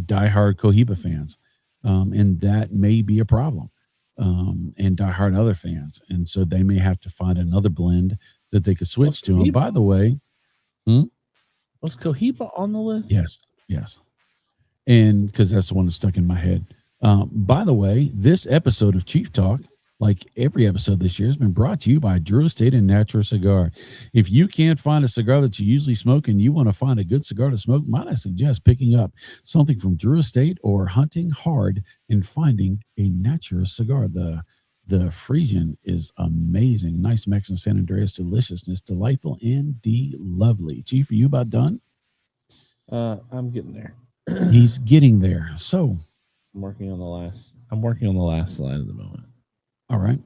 diehard Cohiba fans, and that may be a problem, and diehard other fans. And so they may have to find another blend that they could switch to. And by the way, was Cohiba on the list? Yes. And because that's the one that's stuck in my head. By the way, this episode of Chief Talk, like every episode this year, has been brought to you by Drew Estate and Natura Cigar. If you can't find a cigar that you usually smoke and you want to find a good cigar to smoke, might I suggest picking up something from Drew Estate or hunting hard and finding a Natura cigar. The Frisian is amazing. Nice Mexican San Andreas deliciousness, delightful and lovely. Chief, are you about done? I'm getting there. He's getting there. So I'm working on the last slide at the moment. All right.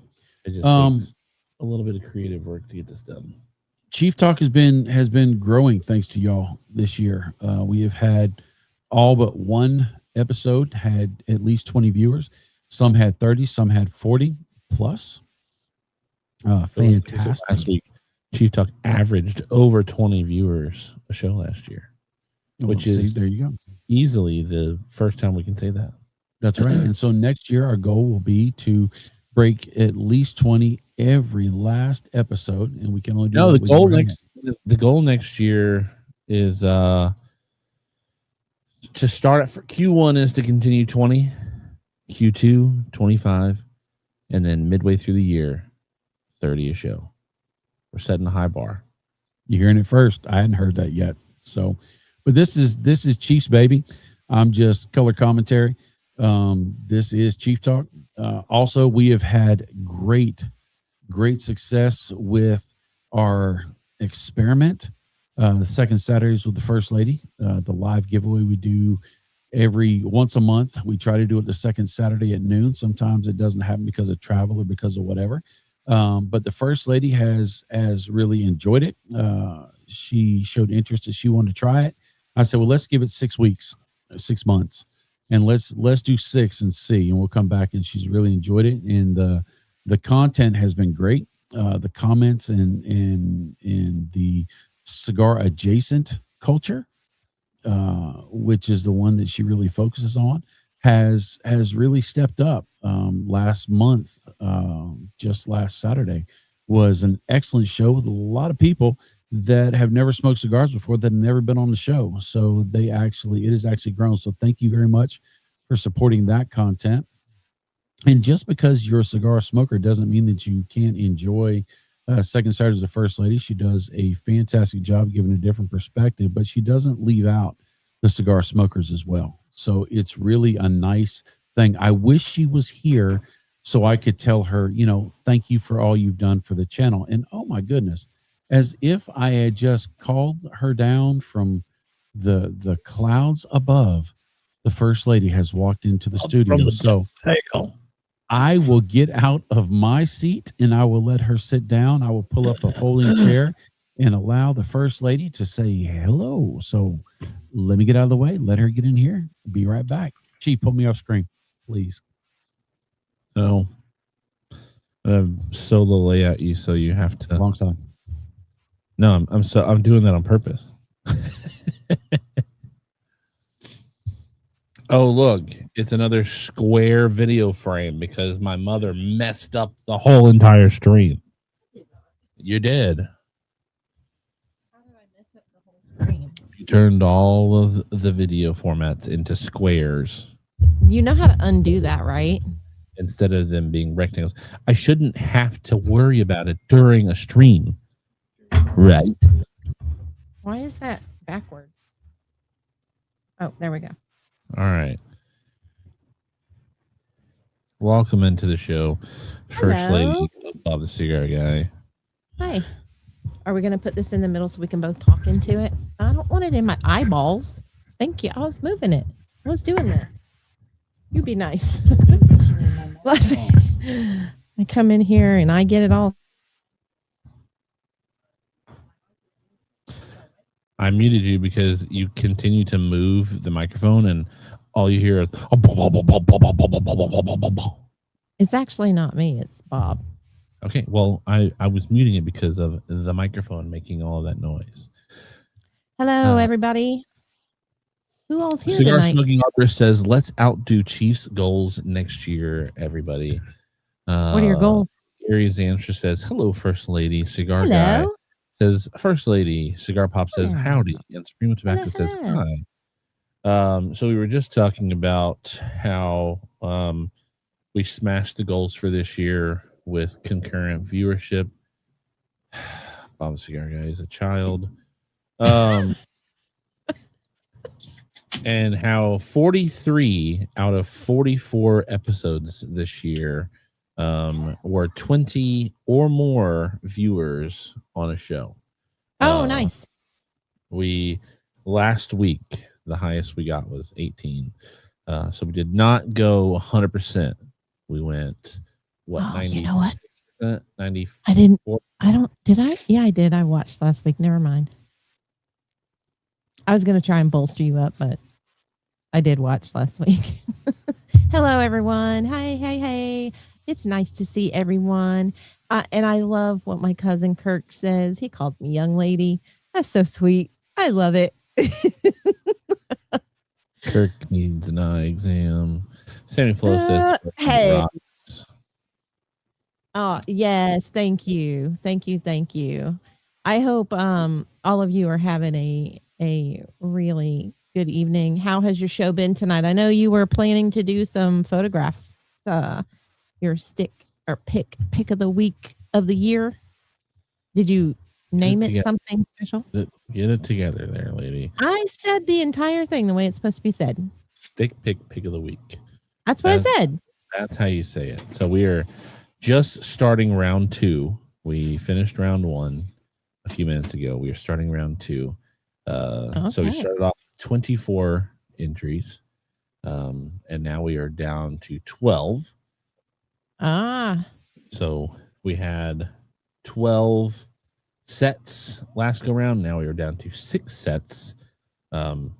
It just takes a little bit of creative work to get this done. Chief Talk has been growing thanks to y'all this year. We have had all but one episode had at least 20 viewers. Some had 30, some had 40 plus. Fantastic. Last week, Chief Talk averaged over 20 viewers a show last year, which is there you go. Easily the first time we can say that. That's right. And so next year, our goal will be to break at least 20 every last episode, and we can only do the goal next year is to start for Q1 is to continue 20, Q2 25, and then midway through the year 30 a show. We're setting a high bar. You're hearing it first. I hadn't heard that yet. So, but this is Chief's baby. I'm just color commentary. This is Chief Talk. Also, we have had great success with our experiment. The second Saturdays with the First Lady, the live giveaway we do once a month. We try to do it the second Saturday at noon. Sometimes it doesn't happen because of travel or because of whatever. But the First Lady has really enjoyed it. She showed interest that she wanted to try it. I said, well, let's give it 6 months. And let's do 6 and see, and we'll come back. And she's really enjoyed it, and the content has been great. The comments and the cigar adjacent culture, which is the one that she really focuses on, has really stepped up. Last month, just last Saturday, was an excellent show with a lot of people that have never smoked cigars before, that have never been on the show. So it has actually grown. So thank you very much for supporting that content. And just because you're a cigar smoker doesn't mean that you can't enjoy Second Saturdays of the First Lady. She does a fantastic job giving a different perspective, but she doesn't leave out the cigar smokers as well. So it's really a nice thing. I wish she was here so I could tell her, thank you for all you've done for the channel. And oh my goodness, as if I had just called her down from the clouds above, the First Lady has walked into the studio. So I will get out of my seat and I will let her sit down. I will pull up a folding chair and allow the First Lady to say hello. So let me get out of the way. Let her get in here. Be right back. Chief, pull me off screen, please. So solo layout you, so you have to. Wrong side. No, I'm doing that on purpose. Oh, look, it's another square video frame because my mother messed up the whole entire stream. You did. You turned all of the video formats into squares You know how to undo that, right? instead of them being rectangles. I shouldn't have to worry about it during a stream, right? Why is that backwards? Oh, there we go. All right. Welcome into the show, First Hello. Lady Bob the Cigar Guy. Hi. Are we going to put this in the middle so we can both talk into it? I don't want it in my eyeballs. Thank you. I was moving it. I was doing that. You be nice. I come in here and I get it all. I muted you because you continue to move the microphone and all you hear is It's actually not me. It's Bob. okay. Well, I was muting it because of the microphone making all of that noise. Hello, everybody. Who else here Cigar tonight? Smoking Arborist says, let's outdo Chiefs' goals next year, everybody. What are your goals? Gary Zanstra says, hello, First Lady. Cigar Hello. Guy says, First Lady. Cigar Pop says, Hello. howdy. And Supremo Tobacco says, Hello. hi. So we were just talking about how we smashed the goals for this year with concurrent viewership. Bob the Cigar Guy is a child. And how 43 out of 44 episodes this year were 20 or more viewers on a show. Oh, nice. Last week, the highest we got was 18. So we did not go 100%. We went, what, 90%? You know what? 94? Did I? Yeah, I did. I watched last week. Never mind. I was going to try and bolster you up, but I did watch last week. Hello, everyone. Hey. It's nice to see everyone. And I love what my cousin Kirk says. He called me young lady. That's so sweet. I love it. Kirk needs an eye exam. Sammy Flo says, hey. rocks. Oh, yes. Thank you. I hope all of you are having a really good evening. How has your show been tonight? I know you were planning to do some photographs. Your stick or pick of the week of the year. Did you name it something special? Get it together there, lady. I said the entire thing the way it's supposed to be said. Stick pick of the week. That's what I said. That's how you say it. So we are just starting round 2. We finished round 1 a few minutes ago. We are starting round 2. So we started off with 24 entries, and now we are down to 12. So we had 12 sets last go round. Now we are down to 6 sets. So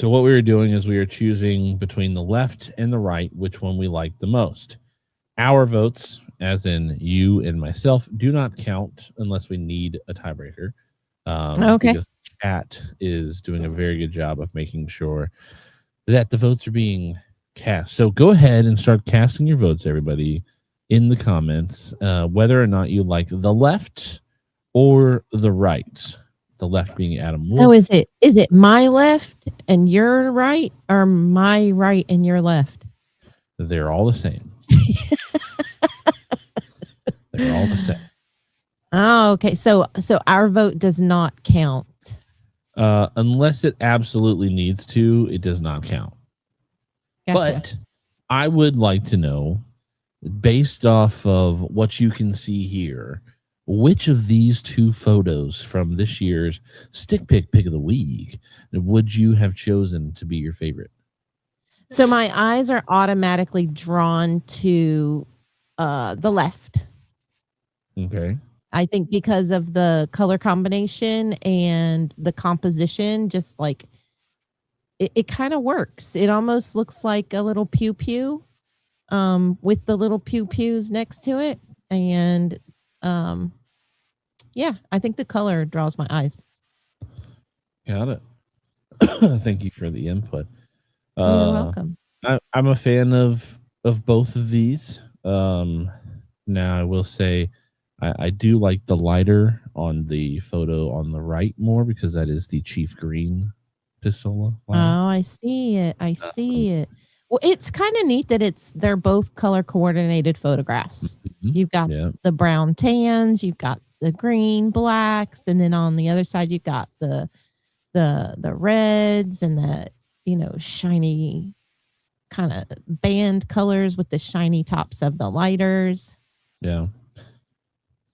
what we were doing is we were choosing between the left and the right, which one we liked the most. Our votes, as in you and myself, do not count unless we need a tiebreaker. Okay. Because chat is doing a very good job of making sure that the votes are being cast. So go ahead and start casting your votes, everybody, in the comments, whether or not you like the left or the right. The left being Adam Wolf. So is it my left and your right, or my right and your left? They're all the same. They're all the same. Oh, okay. So our vote does not count. Unless it absolutely needs to, it does not count. Gotcha. But I would like to know, based off of what you can see here, which of these 2 photos from this year's Stick Pick of the Week would you have chosen to be your favorite? So my eyes are automatically drawn to the left. Okay. I think because of the color combination and the composition, just like it kind of works. It almost looks like a little pew pew with the little pew pews next to it. And yeah, I think the color draws my eyes. Got it. Thank you for the input. You're welcome. I'm a fan of both of these. Now I will say I do like the lighter on the photo on the right more because that is the Chief Green Pistola line. Oh, I see it. I see it. Well, it's kind of neat that they're both color coordinated photographs. You've got the brown tans, you've got the green blacks, and then on the other side you've got the reds and the shiny kind of band colors with the shiny tops of the lighters. Yeah.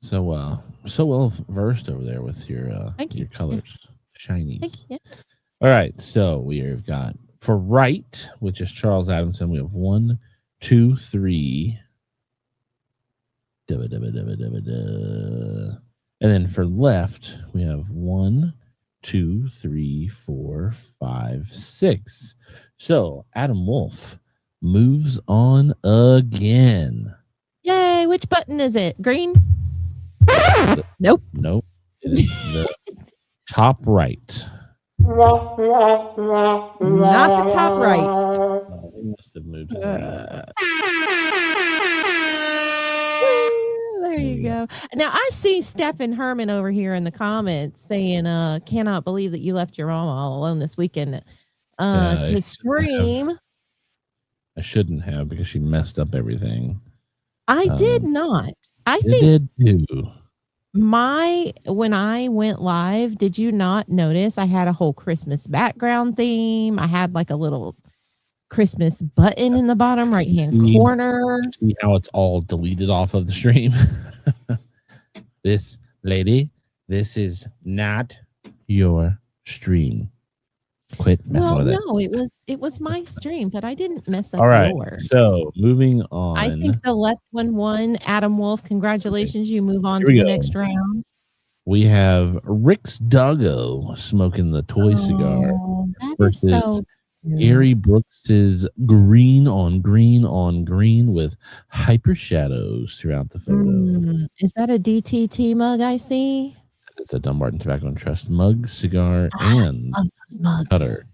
So well versed over there with your colors, shinies. All right, so we have got for right, which is Charles Adamson, we have 1, 2, 3. And then for left, we have 1, 2, 3, 4, 5, 6. So Adam Wolf moves on again. Yay! Which button is it? Green? Nope. Nope. It is the top right. Not the top right. He must have moved. There you go. Now I see Stephen Herman over here in the comments saying, cannot believe that you left your mom all alone this weekend to stream. I shouldn't have because she messed up everything. I did not. I think did too. When I went live, did you not notice I had a whole Christmas background theme? I had like a little Christmas button in the bottom right hand corner. See how it's all deleted off of the stream? This lady, this is not your stream. Quit messing with it. No, it was my stream, but I didn't mess up all right, yours. So moving on. I think the left one won. Adam Wolf, congratulations. Okay. You move on to the next round. We have Rick's Doggo smoking the toy cigar versus Gary Brooks's green on green on green with hyper shadows throughout the photo. Is that a DTT mug I see? It's a Dumbarton Tobacco and Trust mug, cigar, and cutter.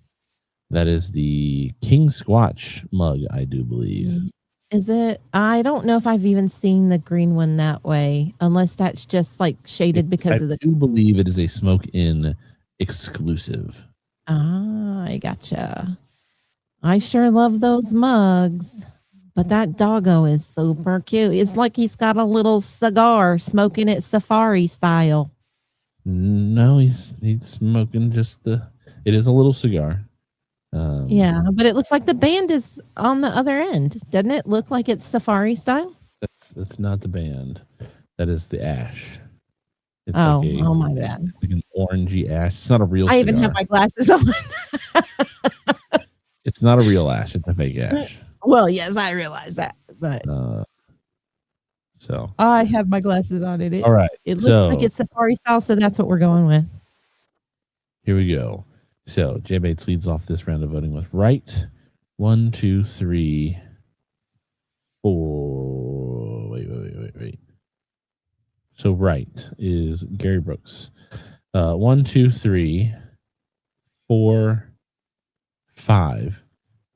That is the King Squatch mug, I do believe. Is it? I don't know if I've even seen the green one that way, unless that's just like shaded because of the. I do believe it is a Smoke Inn exclusive. Ah, I gotcha. I sure love those mugs, but that doggo is super cute. It's like he's got a little cigar smoking it safari style. No, he's smoking just it is a little cigar. Yeah, but it looks like the band is on the other end. Doesn't it look like it's safari style? That's not the band. That is the ash. It's oh my bad. It's like an orangey ash. It's not a real cigar. I even have my glasses on. It's not a real ash. It's a fake ash. Well, yes, I realize that, but so I have my glasses on it. All right. It looks like it's safari style, so that's what we're going with. Here we go. So Jay Bates leads off this round of voting with right. 1, 2, 3, 4. Wait. So right is Gary Brooks. 1, 2, 3, 4, 5,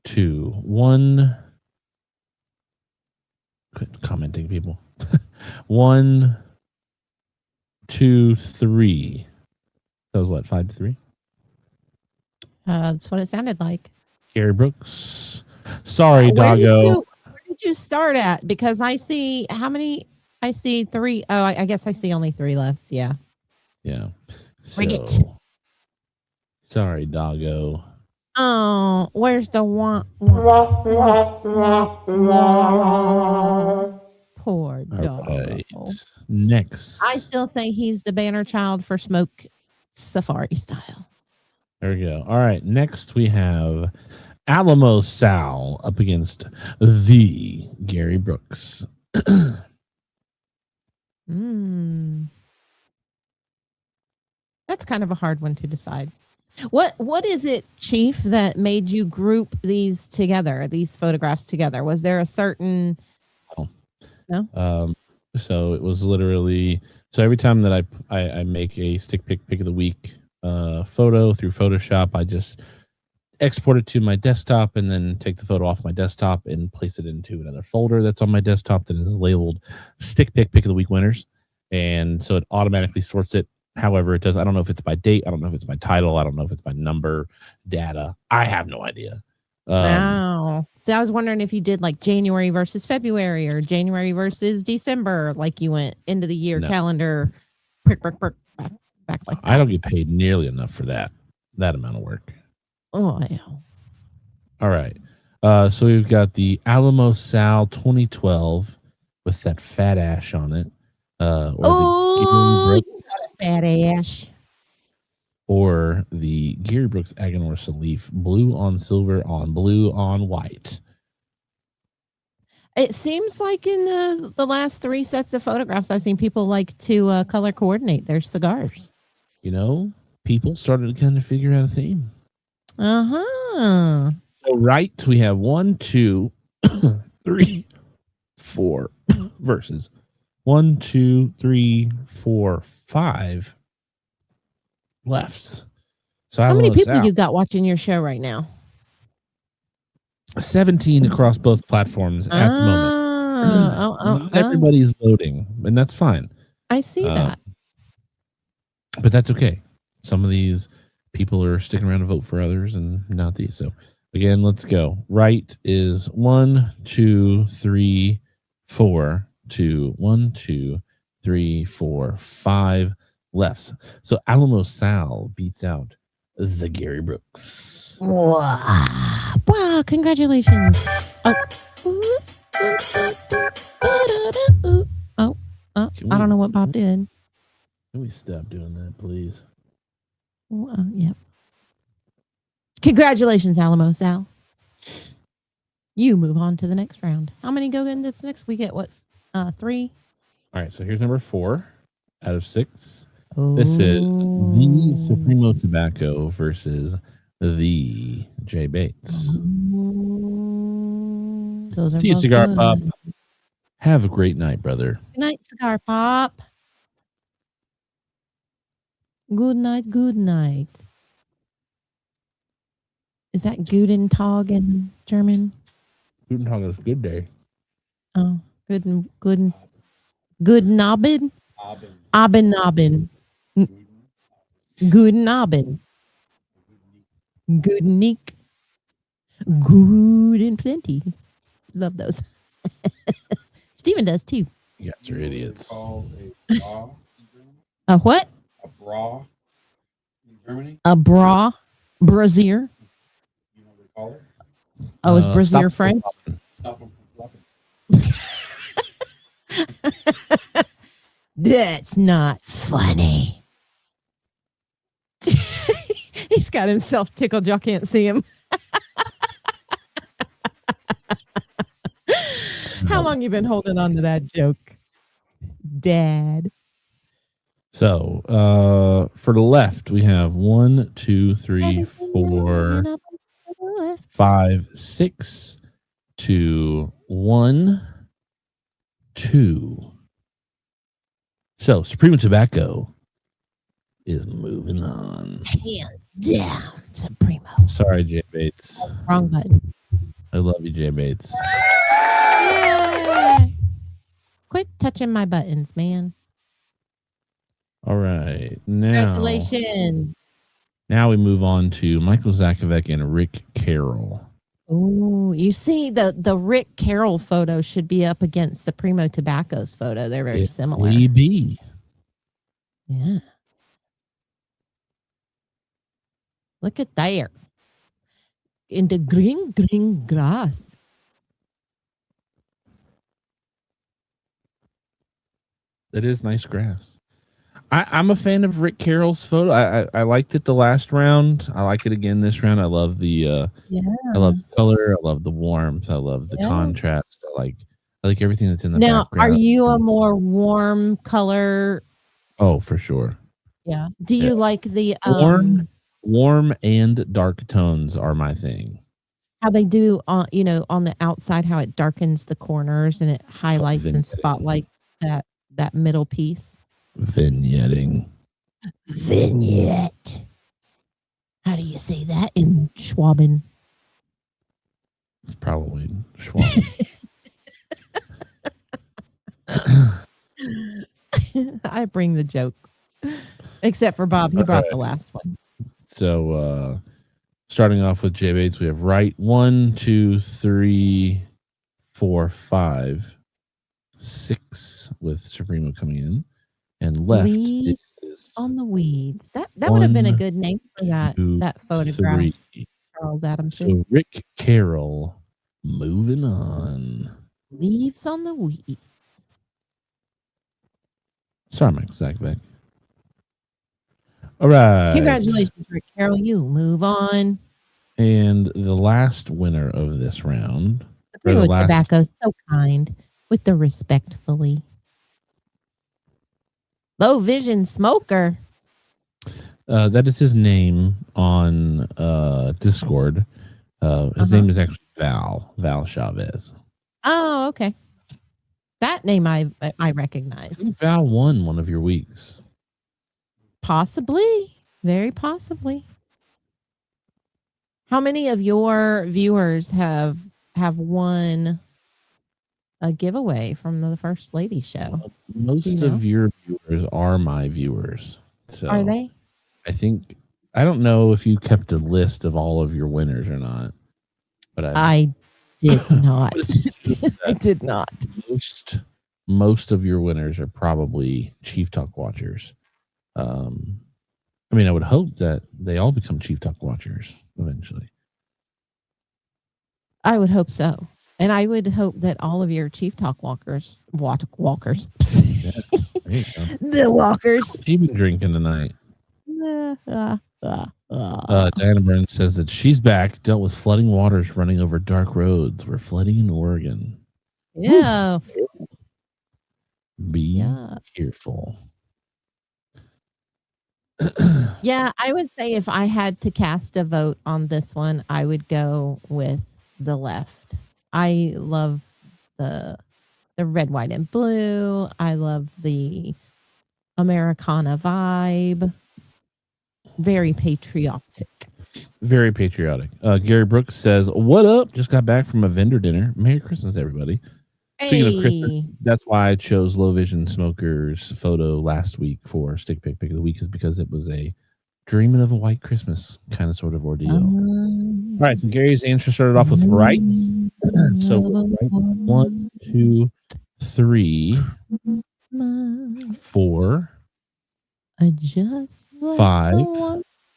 2, 1. Quit commenting, people. 1, 2, 3. That was what, 5 to 3? That's what it sounded like. Gary Brooks. Sorry, doggo. Where did you start at? Because I see how many? I see 3. Oh, I guess I see only 3 left. Yeah. Yeah. Bring it. Sorry, doggo. Oh, where's the one? Poor dog. Right. Next. I still say he's the banner child for Smoke Safari style. There we go. All right. Next, we have Alamo Sal up against the Gary Brooks. That's kind of a hard one to decide. What is it, Chief, that made you group these together, these photographs together? Was there a certain... No? So it was literally... So every time that I make a stick pick of the week photo through Photoshop, I just export it to my desktop and then take the photo off my desktop and place it into another folder that's on my desktop that is labeled stick pick of the week winners. and so it automatically sorts it however it does. I don't know if it's by date. I don't know if it's by title. I don't know if it's by number, data. I have no idea. Wow. So I was wondering if you did like January versus February or January versus December, like you went into the year calendar, back like that. I don't get paid nearly enough for that amount of work. Oh, yeah. All right. So we've got the Alamo Sal 2012 with that fat ash on it. Oh, fat ash. Or the Gary Brooks Aganorsa Leaf, blue on silver on blue on white. It seems like in the last 3 sets of photographs I've seen, people like to color coordinate their cigars. You know, people started to kind of figure out a theme. Uh-huh. So right, we have 1, 2, 3, 4 verses. 1, 2, 3, 4, 5 lefts. So how many people you got watching your show right now? 17 across both platforms at the moment. Not everybody's voting, and that's fine. I see that. But that's okay. Some of these people are sticking around to vote for others and not these. So again, let's go. Right is 1, 2, 3, 4 to 1, 2, 3, 4, 5 lefts. So Alamo Sal beats out the Gary Brooks. Wow. Wow, congratulations. I don't know what Bob did. Can we stop doing that, please? Yep. Congratulations, Alamo Sal. You move on to the next round. How many go in this next? We get what? 3? All right, so here's number 4 out of 6. This is the Supremo Tobacco versus the J Bates. See you, Cigar Pop. Have a great night, brother. Good night, Cigar Pop. Good night, good night. Is that Guten Tag in German? Guten Tag is good day. Oh, good Abend. Abend. Guten Abend. Guten Nick. Good and plenty. Love those. Steven does too. You guys are idiots. A what? A bra in Germany. A bra. Brazier. You know what they call it? Oh, is brazier French? Stop them from flopping. That's not funny. He's got himself tickled. Y'all can't see him. How long you been holding on to that joke, Dad? So, for the left, we have 1, 2, 3, 4, 5, 6 to 1, 2. So, Supremo Tobacco is moving on. Hands down, Supremo. Sorry, J Bates. Wrong button. I love you, J Bates. Yay. Quit touching my buttons, man. All right. Now, Congratulations. Now we move on to Michael Zakovic and Rick Carroll. Oh, you see the Rick Carroll photo should be up against Supremo Tobacco's photo. They're very similar. Maybe. Yeah. Look at there. In the green grass. It is nice grass. I'm a fan of Rick Carroll's photo. I liked it the last round. I like it again this round. I love the I love the color. I love the warmth. I love the contrast. I like everything that's in the background. Now, are you a more warm color? Oh, for sure. Yeah. Do you like the warm and dark tones are my thing. How they do on the outside, how it darkens the corners and it highlights and spotlights that middle piece. Vignetting. Vignette. How do you say that in Schwaben? It's probably Schwaben. I bring the jokes. Except for Bob. He brought the last one. So, starting off with J Bates, we have right 1, 2, 3, 4, 5, 6 with Supremo coming in, and left Leaves is on the weeds. That would have been a good name for that 2, that photograph. 3. Charles Adams. So Rick Carroll, moving on. Leaves on the weeds. Sorry, Mike. Zach back. All right. Congratulations, Rick Carroll. You move on. And the last winner of this round. Supremo Tobacco, so kind with the respectfully. Low vision smoker. That is his name on Discord. His name is actually Val Chavez. Oh, okay. That name I recognize. I think Val won one of your weeks. Possibly. Very possibly. How many of your viewers have won a giveaway from the First Lady show? Most of your viewers are my viewers. So are they? I don't know if you kept a list of all of your winners or not. But I did not. I did not. Most of your winners are probably Chief Talk watchers. I mean, I would hope that they all become Chief Talk watchers eventually. I would hope so. And I would hope that all of your Chief Talk walkers. Yeah, the walkers. What's she been drinking tonight? Diana Burns says that she's back, dealt with flooding waters running over dark roads. We're flooding in Oregon. Yeah. Be careful. Yeah, I would say if I had to cast a vote on this one, I would go with the left. I love the red, white, and blue. I love the Americana vibe. Very patriotic. Very patriotic. Gary Brooks says, "What up? Just got back from a vendor dinner. Merry Christmas, everybody." Speaking of Christmas, that's why I chose Low Vision Smoker's photo last week for Stick Pick of the Week, is because it was a dreaming of a white Christmas kind of sort of ordeal. All right, so Gary's answer started off with right. So right, 1, 2, 3, 4, I just 5.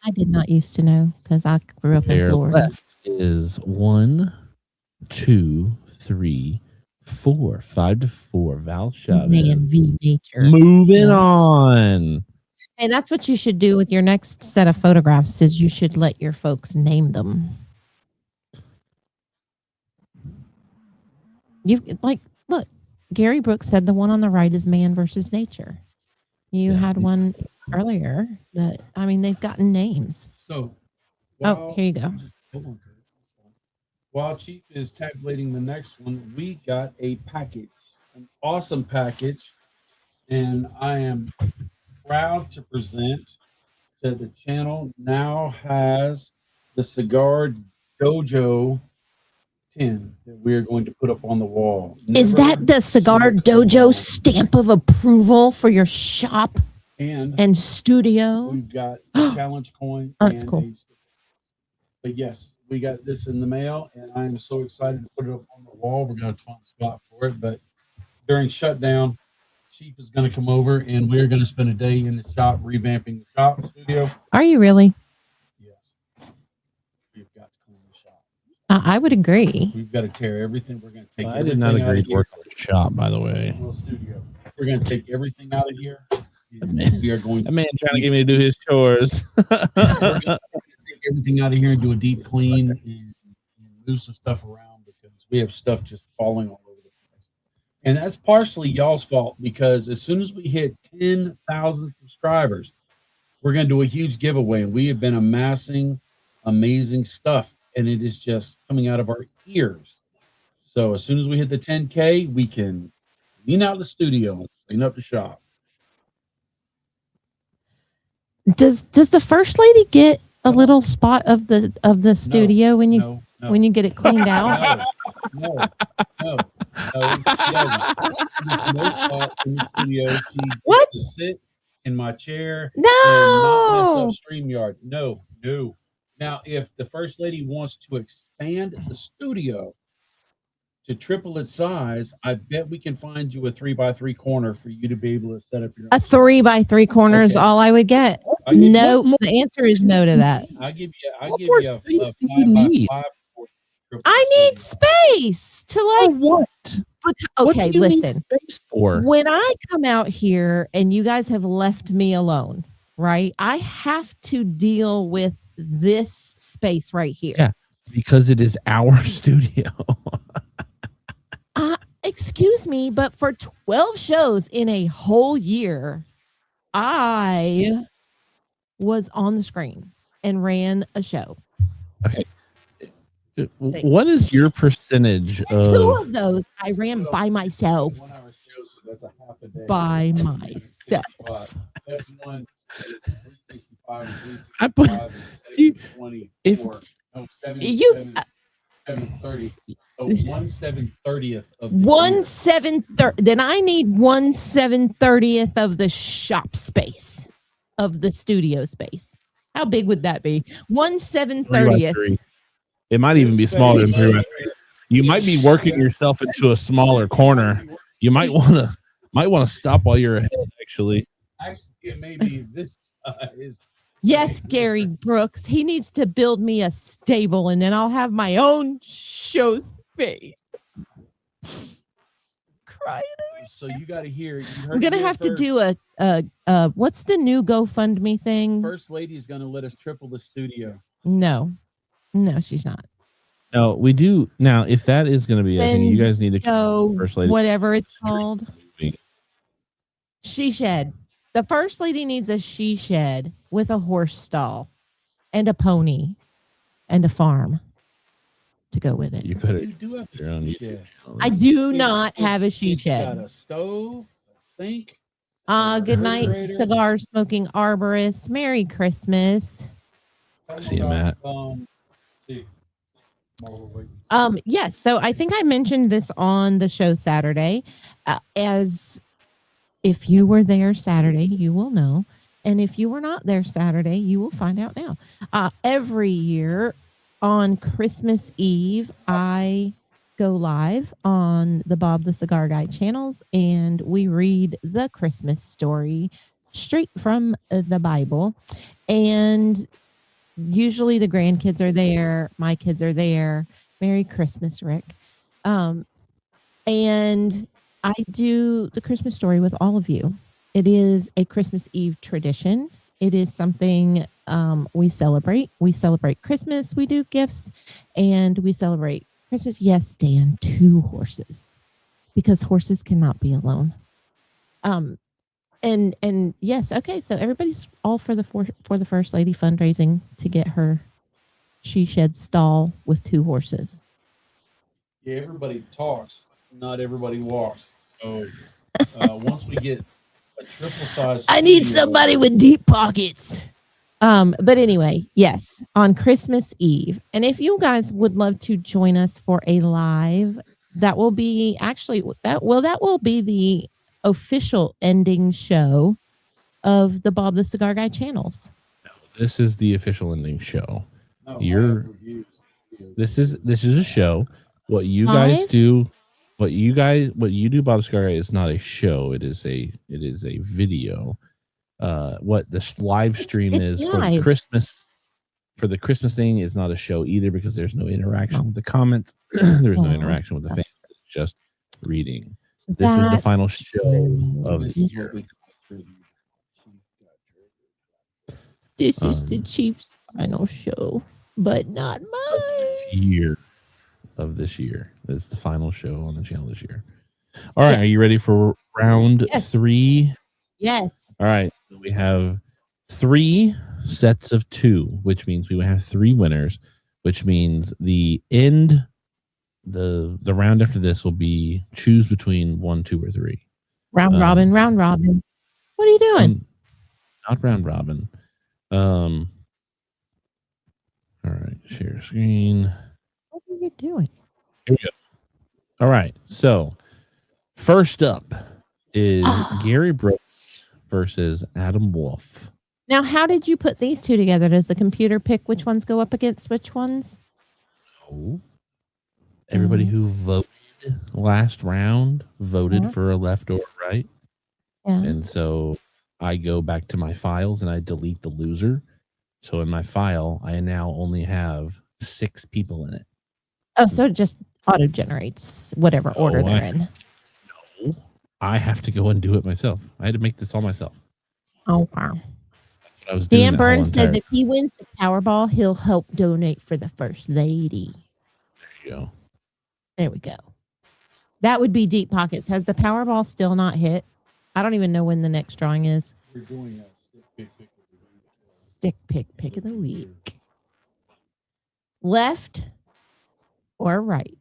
I did not used to know because I grew up in Florida. Left is 1, 2, 3, 4. 5 to 4. Val Chavez. Man, V nature. Moving on. And that's what you should do with your next set of photographs is you should let your folks name them. Look, Gary Brooks said the one on the right is man versus nature. You had one earlier that, I mean, they've gotten names. So, here you go. While Chief is tabulating the next one, we got a package, an awesome package, and I am proud to present that the channel now has the Cigar Dojo tin that we are going to put up on the wall. Is that the Cigar Dojo stamp of approval for your shop and studio? We've got a challenge coin. Oh, that's cool. But yes, we got this in the mail, and I am so excited to put it up on the wall. We're going to find a spot for it, but during shutdown, Chief is going to come over, and we're going to spend a day in the shop revamping the shop studio. Are you really? Yes. We've got to clean the shop. I would agree. We've got to tear everything. We're going to take I did not agree to work on the shop, by the way. Studio. We're going to take everything out of here. We are going. That man trying to get me to do his chores. We're going to take everything out of here and do a deep clean and move some stuff around because we have stuff just falling all over the place. And that's partially y'all's fault because as soon as we hit 10,000 subscribers, we're going to do a huge giveaway. And we have been amassing amazing stuff, and it is just coming out of our ears. So as soon as we hit the 10K, we can clean out the studio and clean up the shop. Does the first lady get a little spot of the studio when you get it cleaned out? No. No, she doesn't. There's no thought in the studio. She gets What? to sit in my chair and not mess up No. StreamYard. No, no. Now, if the first lady wants to expand the studio to triple its size, I bet we can find you a 3x3 corner for you to be able to set up your A own. 3x3 corner is Okay. all I would get. I give you- No, what more the answer is no to that. I give What you more a space do you 5x5 need? for triple I the need studio. space to For like. what? What Okay, do you need listen. space for? When I come out here and you guys have left me alone, right? I have to deal with this space right here. Yeah. Because it is our studio. Excuse me, but for 12 shows in a whole year, I was on the screen and ran a show. What is your percentage And two of of those I ran by myself. 1 hour show, so that's a half a day. By myself. 365. That's one that is 365 and I put 365 and you- 724. No, 730. So 1/730th of the 1/730. Then I need 1/730th of the shop space of the studio space. How big would that be? 1/730th. 3x3? It might even be smaller than 3x3. You might be working yourself into a smaller corner. You might want to stop while you're ahead. Actually, it may be this size. Yes, Gary Brooks. He needs to build me a stable and then I'll have my own show space. Crying. So you got to hear. I'm gonna have to do a what's the new GoFundMe thing? First lady is going to let us triple the studio. No, she's not. no, we do now. If that is going to be, I think you guys need to go first lady. whatever it's called. She shed. The first lady needs a she shed with a horse stall and a pony and a farm to go with it. You better You do have your own a YouTube shed. channel. I do not have a she It's got shed. a stove, a sink. Good night, refrigerator. cigar smoking arborist. Merry Christmas. See you, Matt. See. Yes. So I think I mentioned this on the show Saturday. As if you were there Saturday, you will know. And if you were not there Saturday, you will find out now. Every year on Christmas Eve, I go live on the Bob the Cigar Guy channels and we read the Christmas story straight from the Bible. And usually the grandkids are there. My kids are there. Merry Christmas, Rick. And I do the Christmas story with all of you. It is a Christmas Eve tradition. It is something we celebrate. We celebrate Christmas. We do gifts and we celebrate Christmas. Yes, Dan, 2 horses because horses cannot be alone. And yes, okay. So everybody's all for the first lady fundraising to get her she shed stall with 2 horses. Yeah, everybody talks, not everybody walks. So once we get a triple size, I need somebody with deep pockets. But anyway, yes, on Christmas Eve. And if you guys would love to join us for a live, that will be that will be the official ending show of the Bob the Cigar Guy channels. This is the official ending show. No, This is a show. What you Live? guys do, what you do, Bob Cigar Guy, is not a show. It is a video. What this live stream It's is live. for Christmas. For the Christmas thing, is not a show either because there's no interaction with the comments. There's no Oh. interaction with the fans. It's just reading. This is the That's final show of the This year. This is the Chiefs' final show, but not mine. Year of this year. It's the final show on the channel this year. All right, Yes. are you ready for round Yes. 3? Yes. All right, we have 3 sets of 2, which means we will have 3 winners, which means the round after this will be choose between 1, 2, or 3. Round robin. What are you doing? Not round robin. All right, share screen. What are you doing? Here we go. All right. So first up is Gary Brooks versus Adam Wolf. Now, how did you put these two together? Does the computer pick which ones go up against which ones? Oh. Everybody who voted last round voted for a left or a right. Yeah. And so I go back to my files and I delete the loser. So in my file, I now only have 6 people in it. Oh, so it just auto generates whatever order they're in. No, I have to go and do it myself. I had to make this all myself. Oh, wow. That's what I was doing. Dan Burns says if he wins the Powerball, he'll help donate for the First Lady. There you go. There we go. That would be deep pockets. Has the Powerball still not hit? I don't even know when the next drawing is. We're doing a Stick pick of the week. Left or right?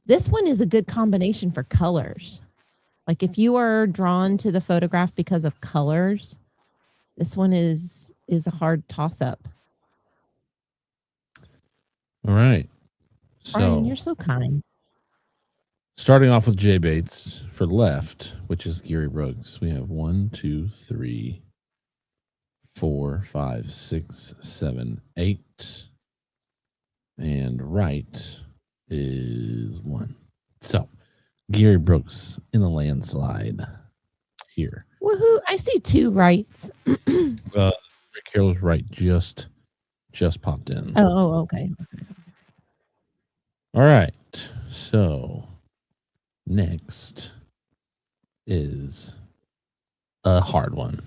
This one is a good combination for colors. Like if you are drawn to the photograph because of colors, this one is a hard toss-up. All right. Brian, you're so kind. Starting off with Jay Bates for left, which is Gary Brooks. We have 1, 2, 3, 4, 5, 6, 7, 8. And right is 1. So Gary Brooks in a landslide here. Woohoo. I see 2 rights. Rick Carroll's right just popped in. Oh, okay. All right. So next is a hard one.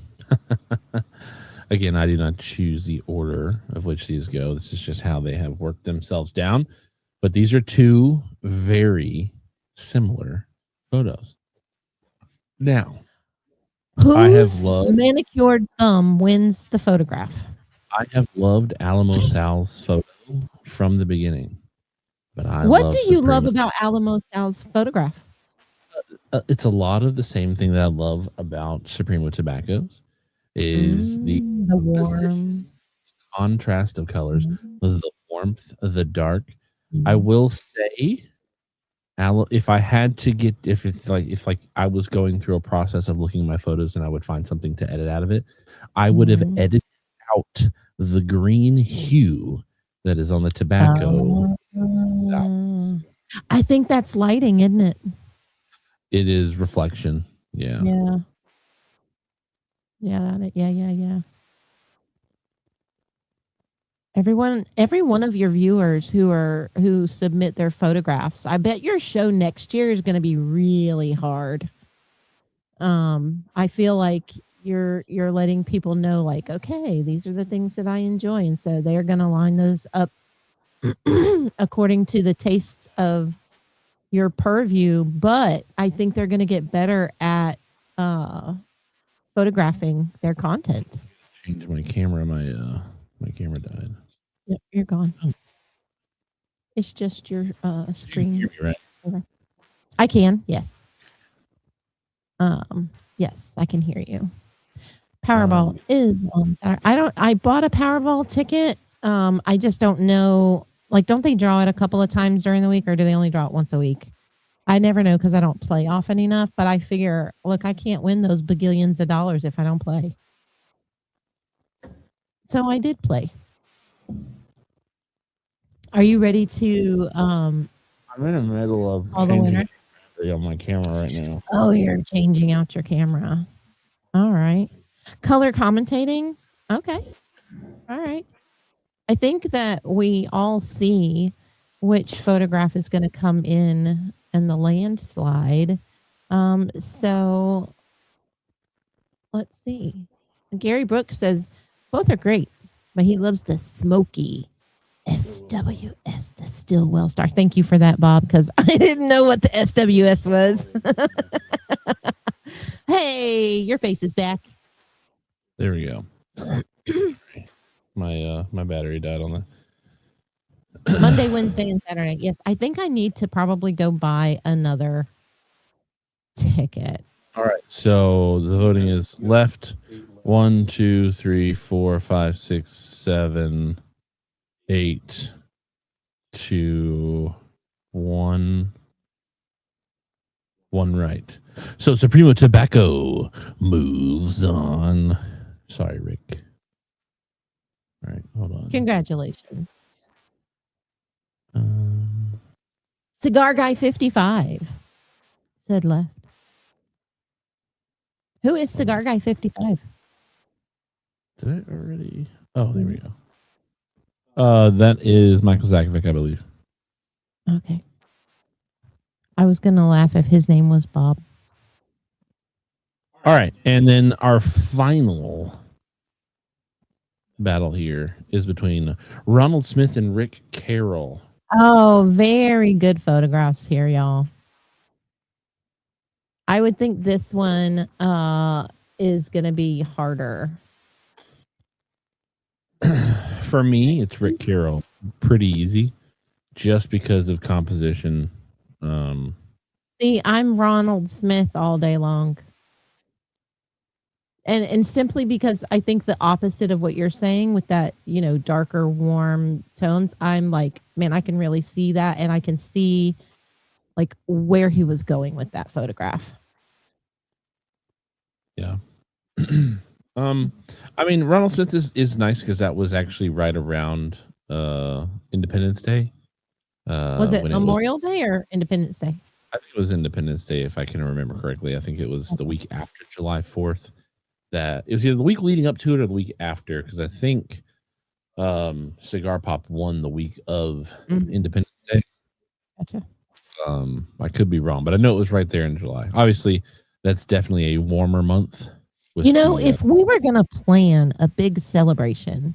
Again, I do not choose the order of which these go. This is just how they have worked themselves down. But these are 2 very similar photos. Now, whose manicured thumb wins the photograph? I have loved Alamo Sal's photo from the beginning. But what do you love about Alamo Sal's photograph? It's a lot of the same thing that I love about Supremo Tobaccos. Is the warm contrast of colors, the warmth, the dark. I will say, if I had to get, if I was going through a process of looking at my photos and I would find something to edit out of it, I would have edited out the green hue that is on the tobacco. I think that's lighting, isn't it? It is reflection. Yeah. Yeah. Yeah. Every one of your viewers who submit their photographs, I bet your show next year is going to be really hard. I feel like you're letting people know, like, okay, these are the things that I enjoy, and so they're going to line those up according to the tastes of your purview. But I think they're going to get better at photographing their content. Change my camera. My camera died. Yep, you're gone. Oh. It's just your screen. You can hear me, right? I can. Yes. Yes, I can hear you. Powerball is on Saturday. I bought a Powerball ticket. I just don't know. Like, don't they draw it a couple of times during the week, or do they only draw it once a week? I never know because I don't play often enough, but I figure, look, I can't win those bagillions of dollars if I don't play. So I did play. Are you ready to I'm in the middle of all the winner on my camera right now. Oh, you're changing out your camera. All right. Color commentating. Okay. All right. I think that we all see which photograph is going to come in the landslide. So let's see. Gary Brooks says both are great, but he loves the smoky SWS, the Stillwell Star. Thank you for that, Bob, because I didn't know what the SWS was. Hey, your face is back. There we go. My battery died on that. Monday, Wednesday, and Saturday. Yes, I think I need to probably go buy another ticket. All right. So the voting is left 1, 2, 3, 4, 5, 6, 7, 8 to 1, One right. So Supremo Tobacco moves on. Sorry, Rick. All right, hold on. Congratulations. Cigar Guy 55 said left. Who is Cigar Guy 55? Did I already? Oh, there we go. That is Michael Zakovic, I believe. Okay. I was going to laugh if his name was Bob. All right, and then our final battle here is between Ronald Smith and Rick Carroll. Oh, very good photographs here, y'all. I would think this one is going to be harder. For me, it's Rick Carroll. Pretty easy, just because of composition. See, I'm Ronald Smith all day long. And simply because I think the opposite of what you're saying with that, darker, warm tones, I'm like, man, I can really see that. And I can see like where he was going with that photograph. Yeah. I mean, Ronald Smith is nice because that was actually right around Independence Day. Was it Memorial Day or Independence Day? I think it was Independence Day, if I can remember correctly. I think it was the week after July 4th. That it was either the week leading up to it or the week after, because I think Cigar Pop won the week of Independence Day. Gotcha. I could be wrong, but I know it was right there in July. Obviously, that's definitely a warmer month. If we were going to plan a big celebration,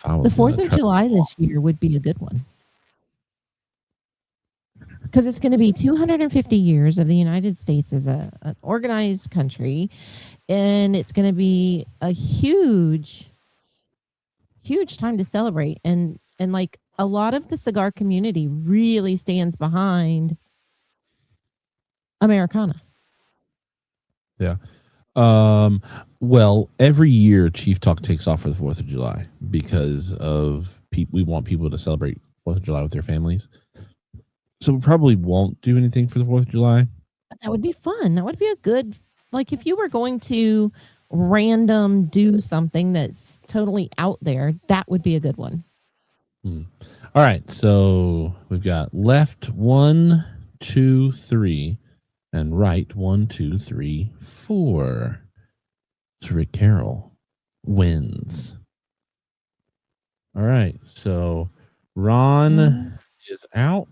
the 4th of July this year would be a good one. Because it's going to be 250 years of the United States as an organized country. And it's going to be a huge, huge time to celebrate. And like a lot of the cigar community really stands behind Americana. Yeah. Well, every year Chief Talk takes off for the 4th of July because of we want people to celebrate 4th of July with their families. So we probably won't do anything for the 4th of July. That would be fun. That would be a good, like if you were going to random do something that's totally out there, that would be a good one. All right. So we've got left 1, 2, 3, and right 1, 2, 3, 4. So Rick Carroll wins. All right. So Ron is out.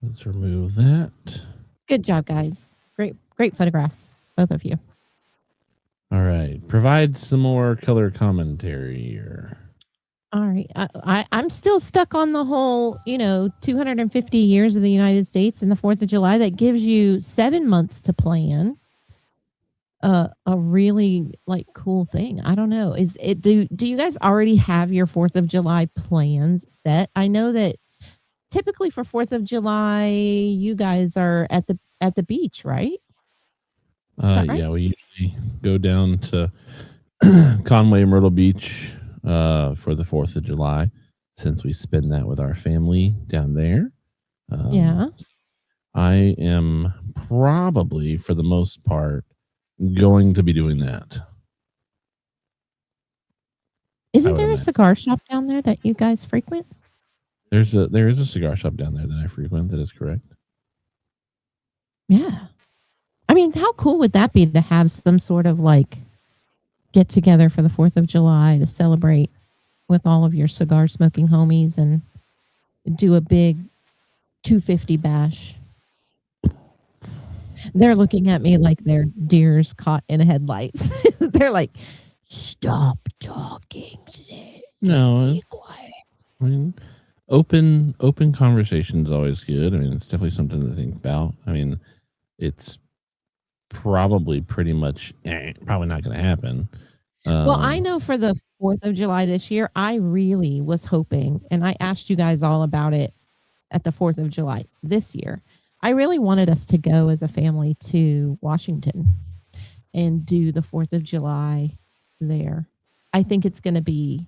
Let's remove that. Good job, guys. Great photographs, both of you. All right. Provide some more color commentary here. All right. I'm still stuck on the whole, 250 years of the United States and the 4th of July. That gives you 7 months to plan a really like cool thing. I don't know. Do you guys already have your 4th of July plans set? I know that typically for 4th of July, you guys are at the beach, right? Right? Yeah, we usually go down to Conway, Myrtle Beach for the 4th of July, since we spend that with our family down there. Yeah. I am probably, for the most part, going to be doing that. Isn't there a cigar shop down there that you guys frequent? There is a cigar shop down there that I frequent. That is correct. Yeah. I mean, how cool would that be to have some sort of like get together for the 4th of July to celebrate with all of your cigar smoking homies and do a big 250 bash? They're looking at me like they're deers caught in headlights. They're like, stop talking. No. I mean, open conversation is always good. I mean, it's definitely something to think about. I mean, it's probably pretty much probably not going to happen. Well, I know for the 4th of July this year, I really was hoping, and I asked you guys all about it at the 4th of July this year. I really wanted us to go as a family to Washington and do the 4th of July there. I think it's going to be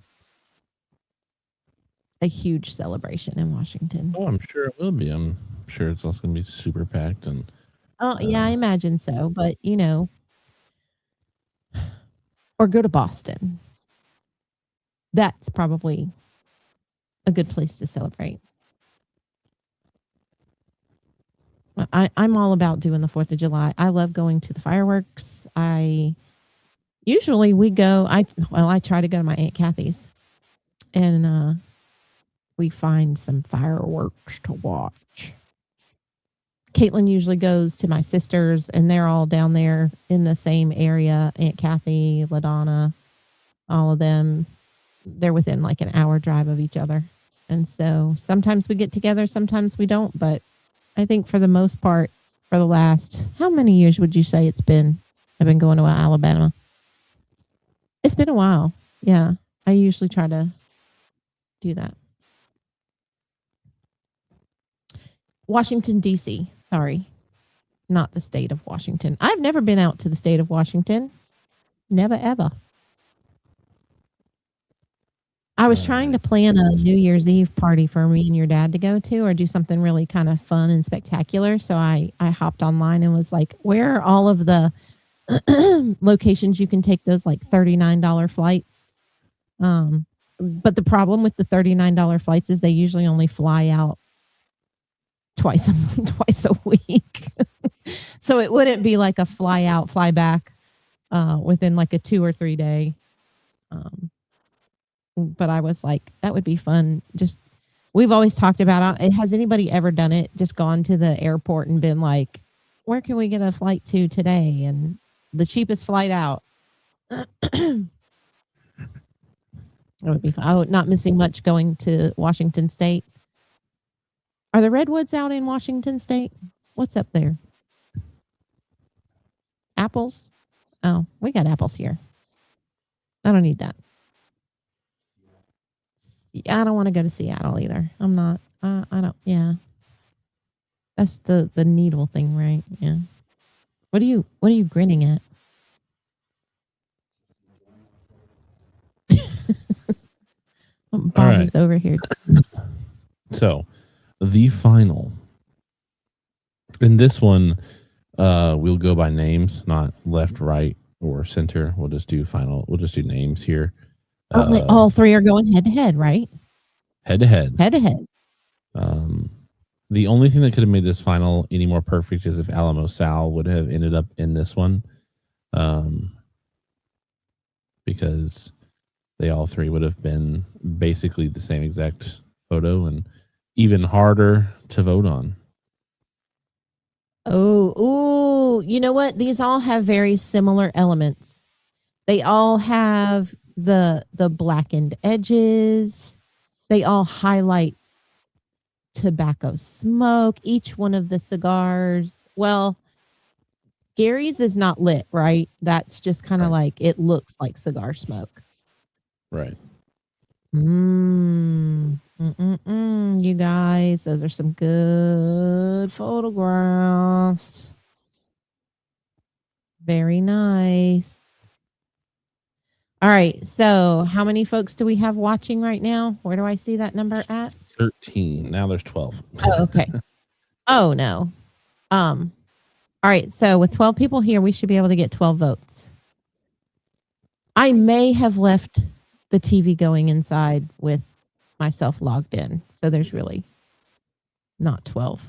a huge celebration in Washington. Oh, I'm sure it will be. I'm sure it's also going to be super packed. And Oh, yeah, I imagine so. But, or go to Boston. That's probably a good place to celebrate. I'm all about doing the 4th of July. I love going to the fireworks. Usually we go, I try to go to my Aunt Kathy's, and we find some fireworks to watch. Caitlin usually goes to my sisters, and they're all down there in the same area. Aunt Kathy, LaDonna, all of them, they're within like an hour drive of each other. And so sometimes we get together, sometimes we don't. But I think for the most part, for the last, how many years would you say it's been? I've been going to Alabama. It's been a while. Yeah. I usually try to do that. Washington, D.C. Sorry. Not the state of Washington. I've never been out to the state of Washington. Never, ever. I was trying to plan a New Year's Eve party for me and your dad to go to, or do something really kind of fun and spectacular. So I hopped online and was like, where are all of the locations you can take those like $39 flights? But the problem with the $39 flights is they usually only fly out twice a week. So it wouldn't be like a fly out, fly back within like a 2 or 3 day. But I was like, that would be fun. Just, we've always talked about it. Has anybody ever done it? Just gone to the airport and been like, where can we get a flight to today? And the cheapest flight out. That would be fun. Oh, not missing much going to Washington State. Are the redwoods out in Washington State? What's up there? Apples? Oh, we got apples here. I don't need that. I don't want to go to Seattle either. I'm not. I don't. Yeah. That's the needle thing, right? Yeah. What are you grinning at? Bobby's right. Over here. So, the final. In this one, we'll go by names, not left, right, or center. We'll just do final. We'll just do names here. All three are going head to head, right? Head to head. Head to head. The only thing that could have made this final any more perfect is if Alamo Sal would have ended up in this one. Because they all three would have been basically the same exact photo and even harder to vote on. Oh, you know what? These all have very similar elements. They all have the blackened edges. They all highlight tobacco smoke. Each one of the cigars. Well, Gary's is not lit, right? That's just kind of like, it looks like cigar smoke. Right. You guys, those are some good photographs. Very nice. All right. So how many folks do we have watching right now? Where do I see that number at? 13. Now there's 12. Oh, okay. Oh, no. All right. So with 12 people here, we should be able to get 12 votes. I may have left the TV going inside with myself logged in. So there's really not 12.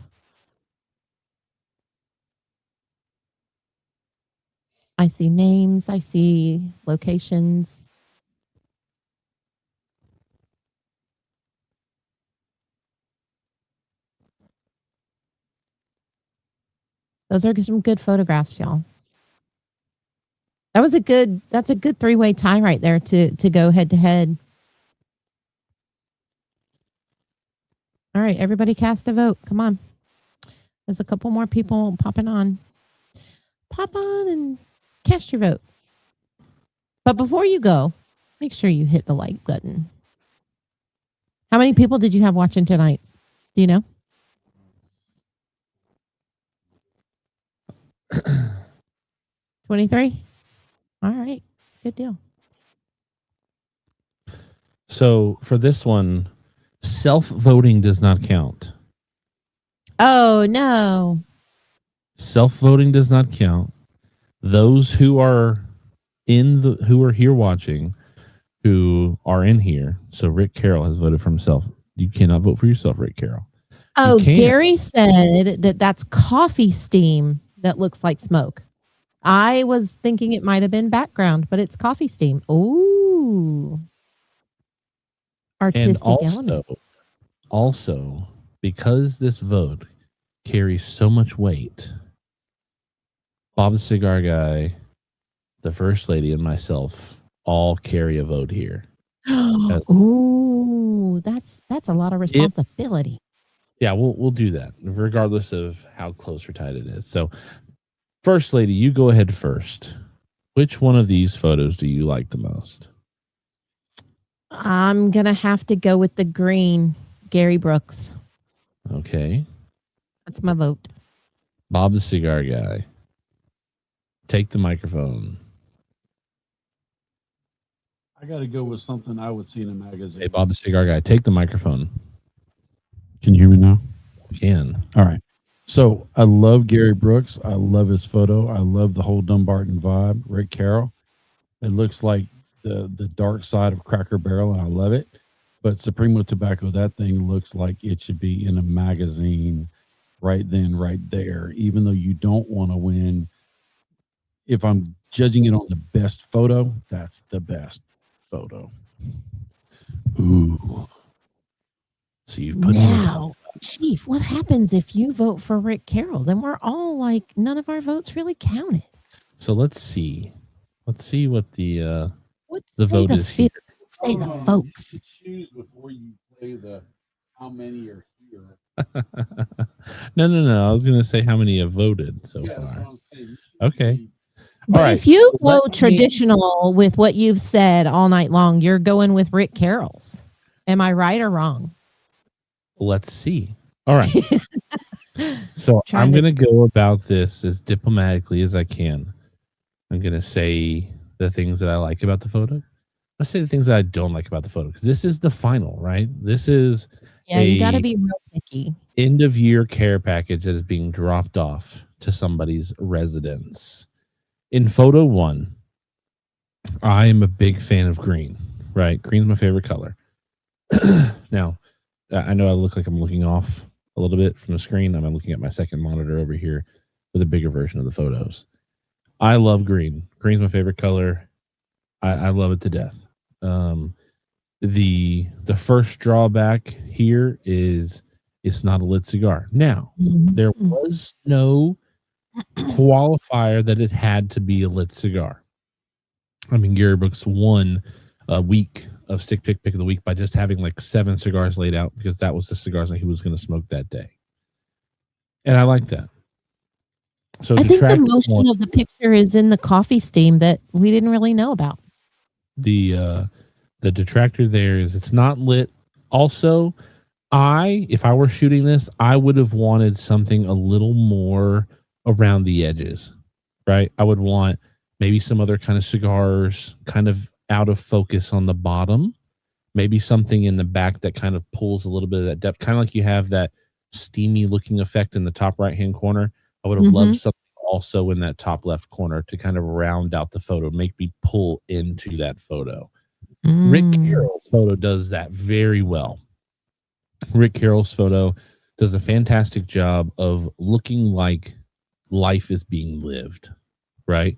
I see names. I see locations. Those are some good photographs, y'all. That's a good 3-way tie right there to go head to head. All right, everybody cast a vote. Come on. There's a couple more people popping on. Pop on and cast your vote. But before you go, make sure you hit the like button. How many people did you have watching tonight? Do you know? 23? All right. Good deal. So for this one, self-voting does not count. Oh no. Self-voting does not count. Those who are here watching, who are in here. So Rick Carroll has voted for himself. You cannot vote for yourself, Rick Carroll. Oh, can. Gary said that that's coffee steam that looks like smoke. I was thinking it might have been background, but it's coffee steam. Ooh. And Artistic element. also, because this vote carries so much weight, Bob the Cigar Guy, the First Lady, and myself all carry a vote here. Ooh, that's a lot of responsibility. Yeah, we'll do that regardless of how close or tight it is. So, First Lady, you go ahead first. Which one of these photos do you like the most? I'm gonna have to go with the green, Gary Brooks. Okay. That's my vote. Bob the Cigar Guy, take the microphone. I got to go with something I would see in a magazine. Hey, Bob the Cigar Guy, take the microphone. Can you hear me now? You can. All right. So I love Gary Brooks. I love his photo. I love the whole Dumbarton vibe. Rick Carroll. It looks like the dark side of Cracker Barrel, and I love it. But Supremo Tobacco, that thing looks like it should be in a magazine right then, right there. Even though you don't want to win, if I'm judging it on the best photo, that's the best photo. Ooh. So you've put now, Chief, what happens if you vote for Rick Carroll? Then we're all like, none of our votes really counted. So let's see. Let's see what the vote is here. Say the folks. Choose before you play the how many are here. No. I was going to say how many have voted so far. Okay. But all right. If you go traditional with what you've said all night long, you're going with Rick Carroll's. Am I right or wrong? Let's see. All right. So I'm going to go about this as diplomatically as I can. I'm going to say the things that I like about the photo. Let's say the things that I don't like about the photo, because this is the final, right? This is you got to be real picky. End of year care package that is being dropped off to somebody's residence. In photo 1, I am a big fan of green, right? Green's my favorite color. Now, I know I look like I'm looking off a little bit from the screen. I'm looking at my second monitor over here with a bigger version of the photos. I love green. Green's my favorite color. I love it to death. The first drawback here is it's not a lit cigar. Now, there was no qualifier that it had to be a lit cigar. I mean, Gary Brooks won a week of Stick Pick of the Week by just having like 7 cigars laid out, because that was the cigars that he was going to smoke that day. And I like that. So I think the motion of the picture is in the coffee steam that we didn't really know about. The detractor there is it's not lit. Also, if I were shooting this, I would have wanted something a little more around the edges, right? I would want maybe some other kind of cigars kind of out of focus on the bottom, maybe something in the back that kind of pulls a little bit of that depth, kind of like you have that steamy looking effect in the top right hand corner. I would have loved something also in that top left corner to kind of round out the photo, make me pull into that photo. Rick Carroll's photo does that very well. Rick Carroll's photo does a fantastic job of looking like life is being lived, right?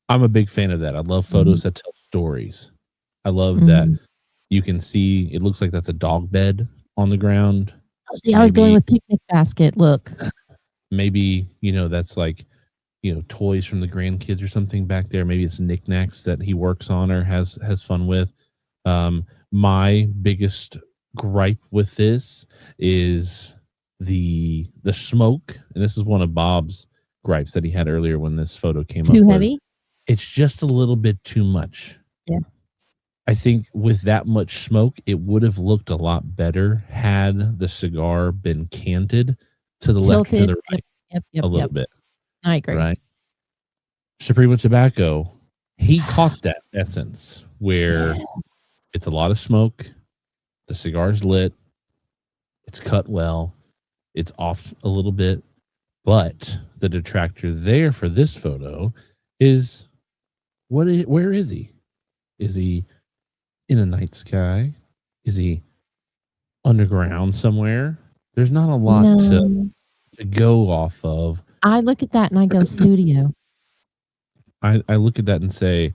I'm a big fan of that. I love photos that tell stories. I love that you can see, it looks like that's a dog bed on the ground. See, I was going with picnic basket. Look. Maybe, that's like, toys from the grandkids or something back there. Maybe it's knickknacks that he works on or has fun with. My biggest gripe with this is the smoke. And this is one of Bob's gripes that he had earlier when this photo came up. Too heavy? It's just a little bit too much. Yeah. I think with that much smoke, it would have looked a lot better had the cigar been canted to the left or to the right a little bit. I agree. Right. Supremo Tobacco, he caught that essence where it's a lot of smoke, the cigar's lit, it's cut well, It's off a little bit, but the detractor there for this photo is where is he? Is he in a night sky? Is he underground somewhere? There's not a lot to go off of. I look at that and I go studio. I look at that and say,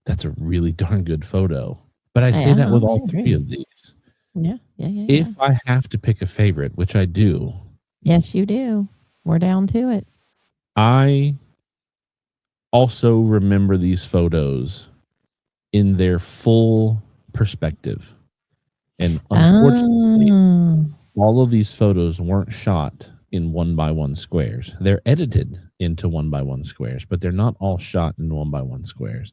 that's a really darn good photo. But I say that with all three of these. Yeah. If I have to pick a favorite, which I do. Yes, you do. We're down to it. I also remember these photos in their full perspective. And unfortunately, all of these photos weren't shot in 1x1 squares. They're edited into 1x1 squares, but they're not all shot in 1x1 squares.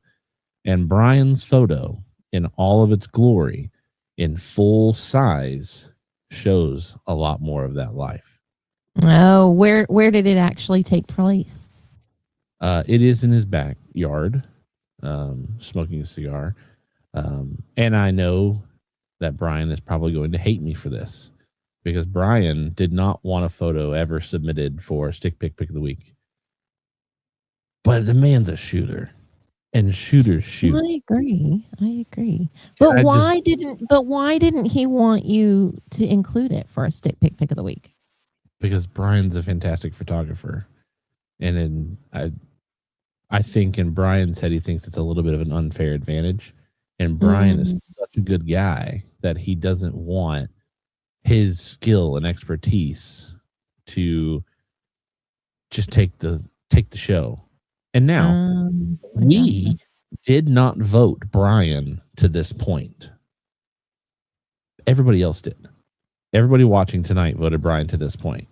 And Brian's photo in all of its glory in full size shows a lot more of that life. Oh, where did it actually take place? It is in his backyard, smoking a cigar. And I know that Brian is probably going to hate me for this because Brian did not want a photo ever submitted for Stick Pick of the Week. But the man's a shooter. And shooters shoot. I agree. But why didn't he want you to include it for a Stick Pick of the Week? Because Brian's a fantastic photographer. And I think in Brian's head, he thinks it's a little bit of an unfair advantage. And Brian is such a good guy that he doesn't want his skill and expertise to just take the show. And now we did not vote Brian to this point. Everybody else did. Everybody watching tonight voted Brian to this point.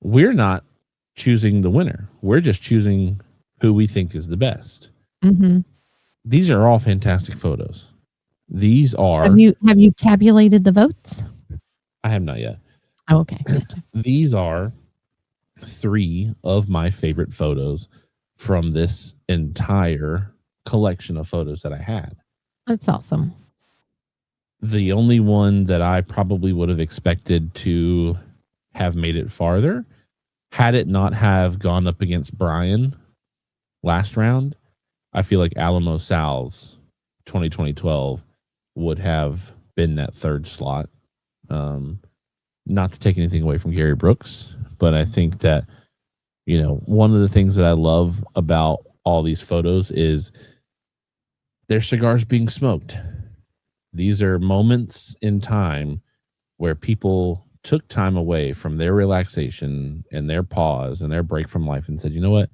We're not choosing the winner. We're just choosing who we think is the best. Mm-hmm. These are all fantastic photos. These are. Have you tabulated the votes? I have not yet. Oh, okay. Gotcha. These are 3 of my favorite photos from this entire collection of photos that I had. That's awesome. The only one that I probably would have expected to have made it farther, had it not have gone up against Brian last round, I feel like Alamo Sal's 2012 would have been that 3rd slot. Not to take anything away from Gary Brooks, but I think that, one of the things that I love about all these photos is their cigars being smoked. These are moments in time where people took time away from their relaxation and their pause and their break from life and said, you know what?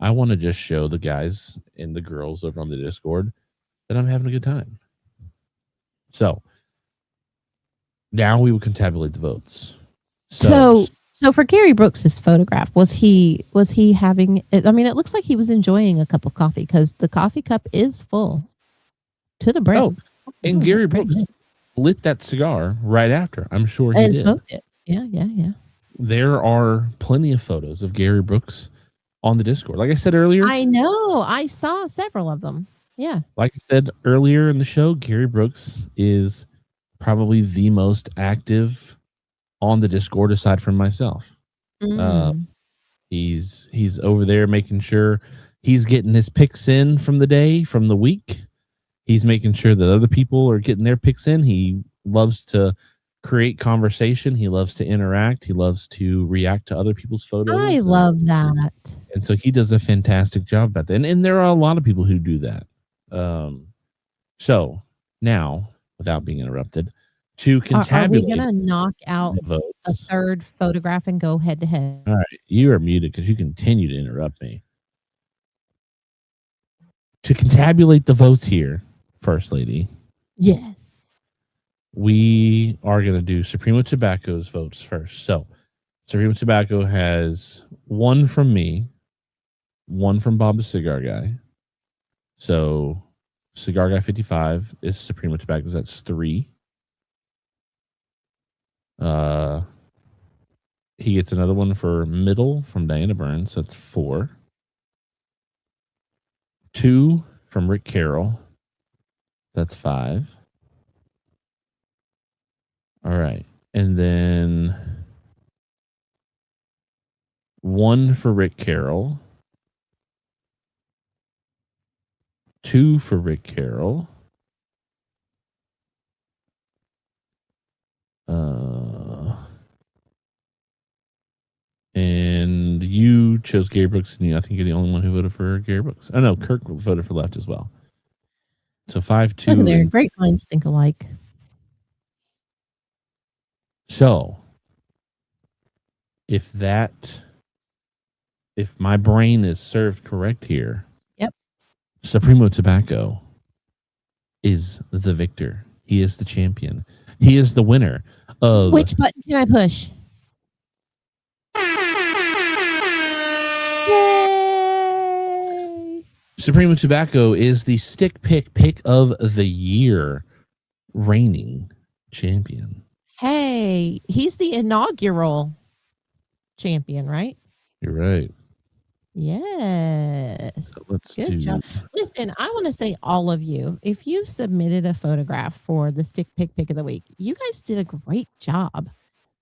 I want to just show the guys and the girls over on the Discord that I'm having a good time. So now we will contabulate the votes. So for Gary Brooks's photograph, was he having it? I mean, it looks like he was enjoying a cup of coffee because the coffee cup is full to the brim. Oh, and Gary Brooks lit that cigar right after. I'm sure he did. Smoked it. Yeah. There are plenty of photos of Gary Brooks on the Discord. Like I said earlier. I know. I saw several of them. Yeah. Like I said earlier in the show, Gary Brooks is probably the most active on the Discord aside from myself. He's over there making sure he's getting his picks in from the day, from the week. He's making sure that other people are getting their picks in. He loves to create conversation. He loves to interact. He loves to react to other people's photos. I love that. And so he does a fantastic job about that. And there are a lot of people who do that. So now, without being interrupted, to contabulate. Are we going to knock out votes. a 3rd photograph and go head to head? All right. You are muted because you continue to interrupt me. To contabulate the votes here, First Lady. Yes. We are going to do Supremo Tobacco's votes first. So Supremo Tobacco has 1 from me, 1 from Bob the Cigar Guy. So Cigar Guy 55 is Supremo Tobacco's. That's 3. He gets another one for Middle from Diana Burns. That's 4. 2 from Rick Carroll. That's 5. All right. And then 1 for Rick Carroll, 2 for Rick Carroll, and you chose Gary Brooks, and I think you're the only one who voted for Gary Brooks. Oh no, Kirk voted for left as well. So 5-2. Look at there, great minds think alike. So if my brain is served correct here, yep, Supremo Tobacco is the victor. He is the champion. He is the winner of... Which button can I push? Yay! Supremo Tobacco is the stick pick of the year, reigning champion. Hey, he's the inaugural champion, right? You're right. Yes. Good job. Listen, I want to say all of you, if you submitted a photograph for the stick pick of the week, you guys did a great job.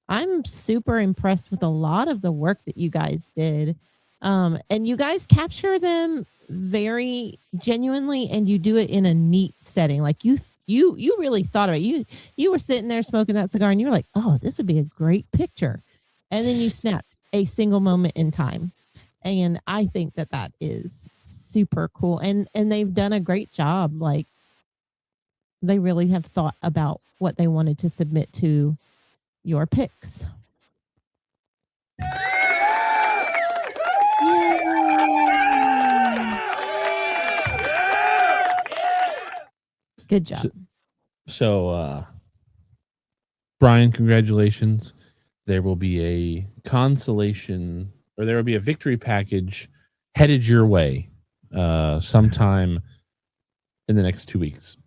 I'm super impressed with a lot of the work that you guys did. And you guys capture them very genuinely, and you do it in a neat setting. Like you really thought about it. You were sitting there smoking that cigar and you were like, oh, this would be a great picture. And then you snapped a single moment in time. And I think that is super cool. And they've done a great job. Like they really have thought about what they wanted to submit to your picks. Good job. So Brian, congratulations. There will be a consolation, or there will be a victory package headed your way sometime in the next 2 weeks.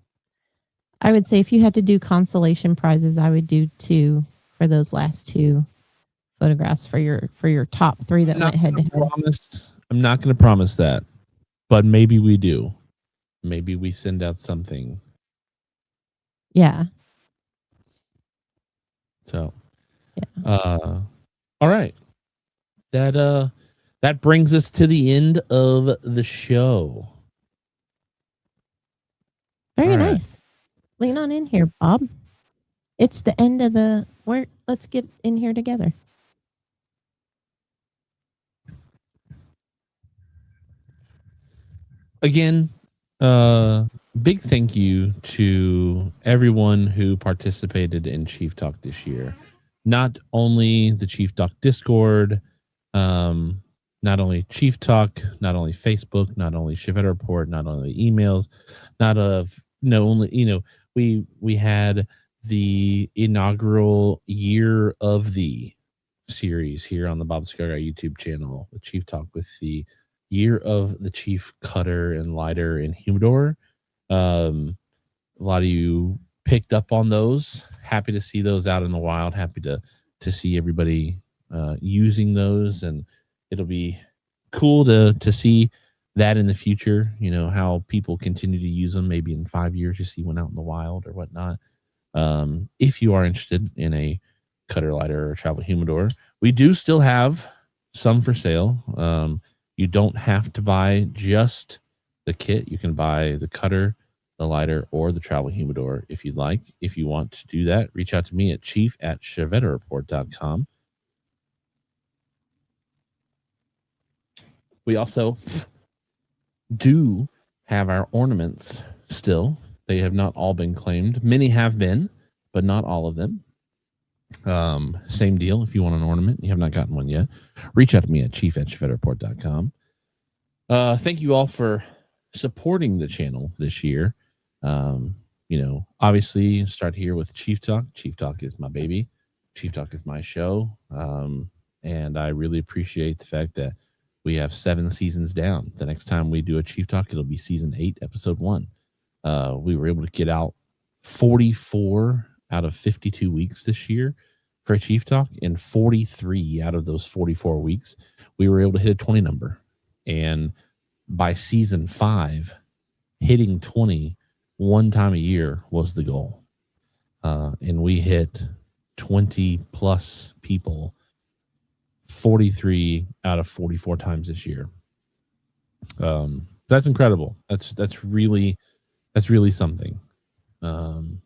I would say if you had to do consolation prizes, I would do 2 for those last 2 photographs for your top 3 that went head to head. I'm not going to promise that, but maybe we do. Maybe we send out something. Yeah. So, yeah. All right. That brings us to the end of the show. Very nice. Lean on in here, Bob. It's the end of let's get in here together. Again, big thank you to everyone who participated in Chief Talk this year. Not only the Chief Talk Discord, not only Chief Talk, not only Facebook, not only Chevette Report, not only emails, we had the inaugural year of the series here on the Bob Cigar Guy YouTube channel, the Chief Talk with the year of the Chief Cutter and Lighter and Humidor. A lot of you picked up on those. Happy to see those out in the wild. Happy to see everybody using those, and it'll be cool to see that in the future. You know, how people continue to use them. Maybe in 5 years, you see one out in the wild or whatnot. If you are interested in a cutter, lighter, or travel humidor, we do still have some for sale. You don't have to buy just the kit. You can buy the cutter, the lighter, or the travel humidor if you'd like. If you want to do that, reach out to me at chief@chevettereport.com. We also do have our ornaments still. They have not all been claimed. Many have been, but not all of them. Same deal. If you want an ornament, you have not gotten one yet, reach out to me at chief@chevettereport.com. Thank you all for supporting the channel this year. Obviously start here with Chief Talk. Chief Talk is my baby. Chief Talk is my show. And I really appreciate the fact that we have 7 seasons down. The next time we do a Chief Talk, it'll be season 8, episode 1. We were able to get out 44 out of 52 weeks this year for a Chief Talk, and 43 out of those 44 weeks, we were able to hit a 20 number. And by season 5, hitting 20 one time a year was the goal. And we hit 20 plus people 43 out of 44 times this year. That's incredible. That's really something. The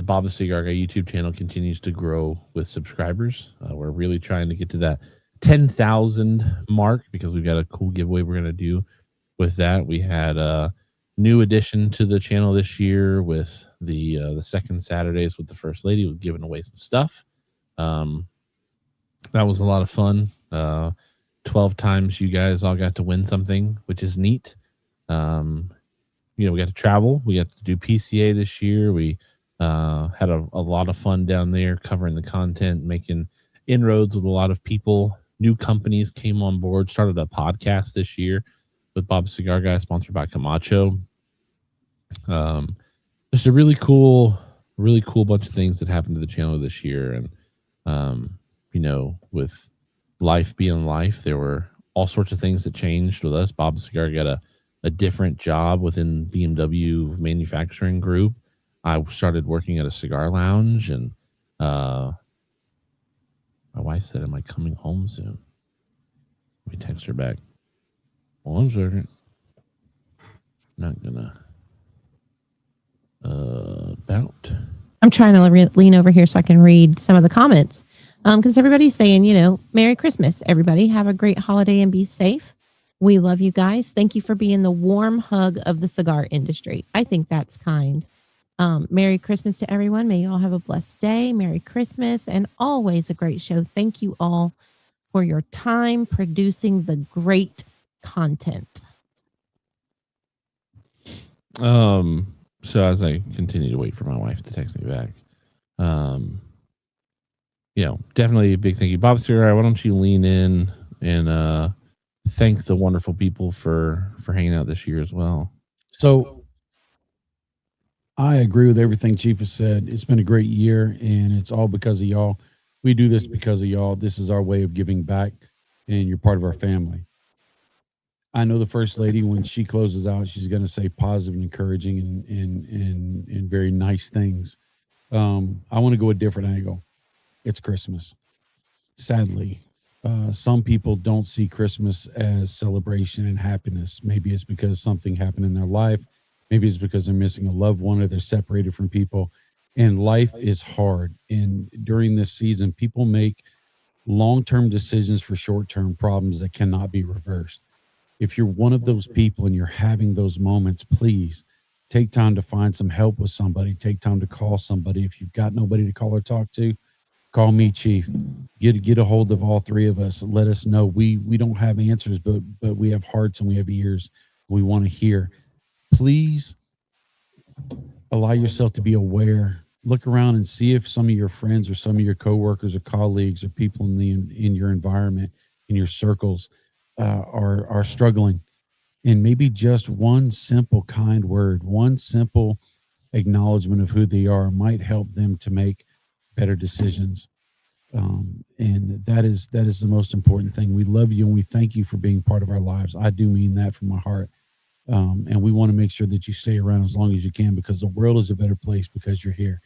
Bob the Cigar Guy YouTube channel continues to grow with subscribers. We're really trying to get to that 10,000 mark because we've got a cool giveaway we're going to do with that. We had a new addition to the channel this year with the second Saturdays with the First Lady, with giving away some stuff. That was a lot of fun. 12 times you guys all got to win something, which is neat. We got to travel. We got to do PCA this year. We had a lot of fun down there covering the content, making inroads with a lot of people. New companies came on board, started a podcast this year with Bob Cigar Guy, sponsored by Camacho. Just a really cool bunch of things that happened to the channel this year. And, with life being life, there were all sorts of things that changed with us. Bob Cigar got a different job within BMW manufacturing group. I started working at a cigar lounge, and my wife said, "Am I coming home soon?" Let me text her back. 1 second. Not gonna about. I'm trying to lean over here so I can read some of the comments. Because everybody's saying, Merry Christmas, everybody. Have a great holiday and be safe. We love you guys. Thank you for being the warm hug of the cigar industry. I think that's kind. Merry Christmas to everyone. May you all have a blessed day. Merry Christmas, and always a great show. Thank you all for your time producing the great content. So as I continue to wait for my wife to text me back, definitely a big thank you. Bob Cigar, why don't you lean in and thank the wonderful people for hanging out this year as well. So I agree with everything Chief has said. It's been a great year, and it's all because of y'all. We do this because of y'all. This is our way of giving back, and you're part of our family. I know the First Lady, when she closes out, she's going to say positive and encouraging and very nice things. I want to go a different angle. It's Christmas. Sadly, some people don't see Christmas as celebration and happiness. Maybe it's because something happened in their life. Maybe it's because they're missing a loved one or they're separated from people. And life is hard. And during this season, people make long-term decisions for short-term problems that cannot be reversed. If you're one of those people and you're having those moments, please take time to find some help with somebody. Take time to call somebody. If you've got nobody to call or talk to, call me, Chief. Get a hold of all three of us. Let us know. We don't have answers, but we have hearts and we have ears. We want to hear. Please allow yourself to be aware. Look around and see if some of your friends or some of your coworkers or colleagues or people in your environment, in your circles, are struggling. And maybe just one simple kind word, one simple acknowledgement of who they are might help them to make better decisions. And that is the most important thing. We love you and we thank you for being part of our lives. I do mean that from my heart. And we want to make sure that you stay around as long as you can, because the world is a better place because you're here.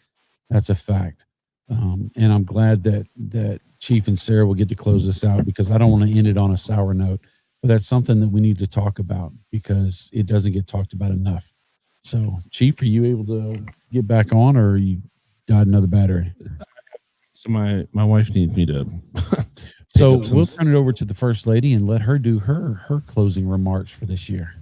That's a fact. And I'm glad that Chief and Sarah will get to close this out, because I don't want to end it on a sour note, but that's something that we need to talk about because it doesn't get talked about enough. So, Chief, are you able to get back on, or you died another battery? So my wife needs me to. So we'll turn it over to the First Lady and let her do her closing remarks for this year.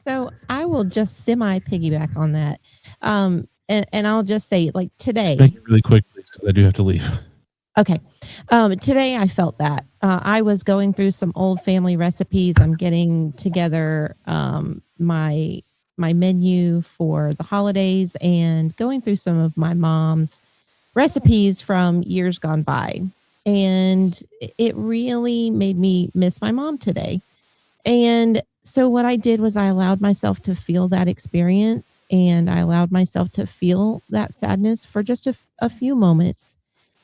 So I will just semi-piggyback on that. And I'll just say, like, today. Make it really quick, please, because I do have to leave. Okay. Today I felt that. I was going through some old family recipes. I'm getting together my menu for the holidays and going through some of my mom's recipes from years gone by. And it really made me miss my mom today. And so what I did was I allowed myself to feel that experience, and I allowed myself to feel that sadness for just a few moments.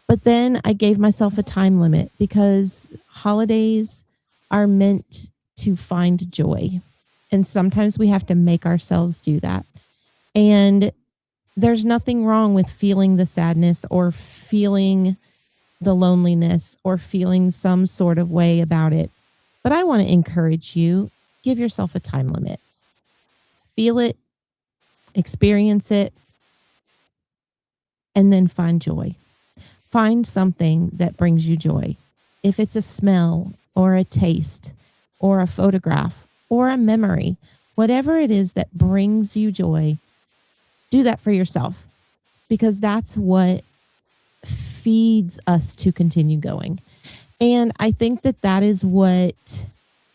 But then I gave myself a time limit, because holidays are meant to find joy. And sometimes we have to make ourselves do that. And there's nothing wrong with feeling the sadness or feeling the loneliness or feeling some sort of way about it. But I want to encourage you, give yourself a time limit. Feel it, experience it, and then find joy. Find something that brings you joy. If it's a smell or a taste or a photograph or a memory, whatever it is that brings you joy, do that for yourself, because that's what feeds us to continue going. And I think that that is what,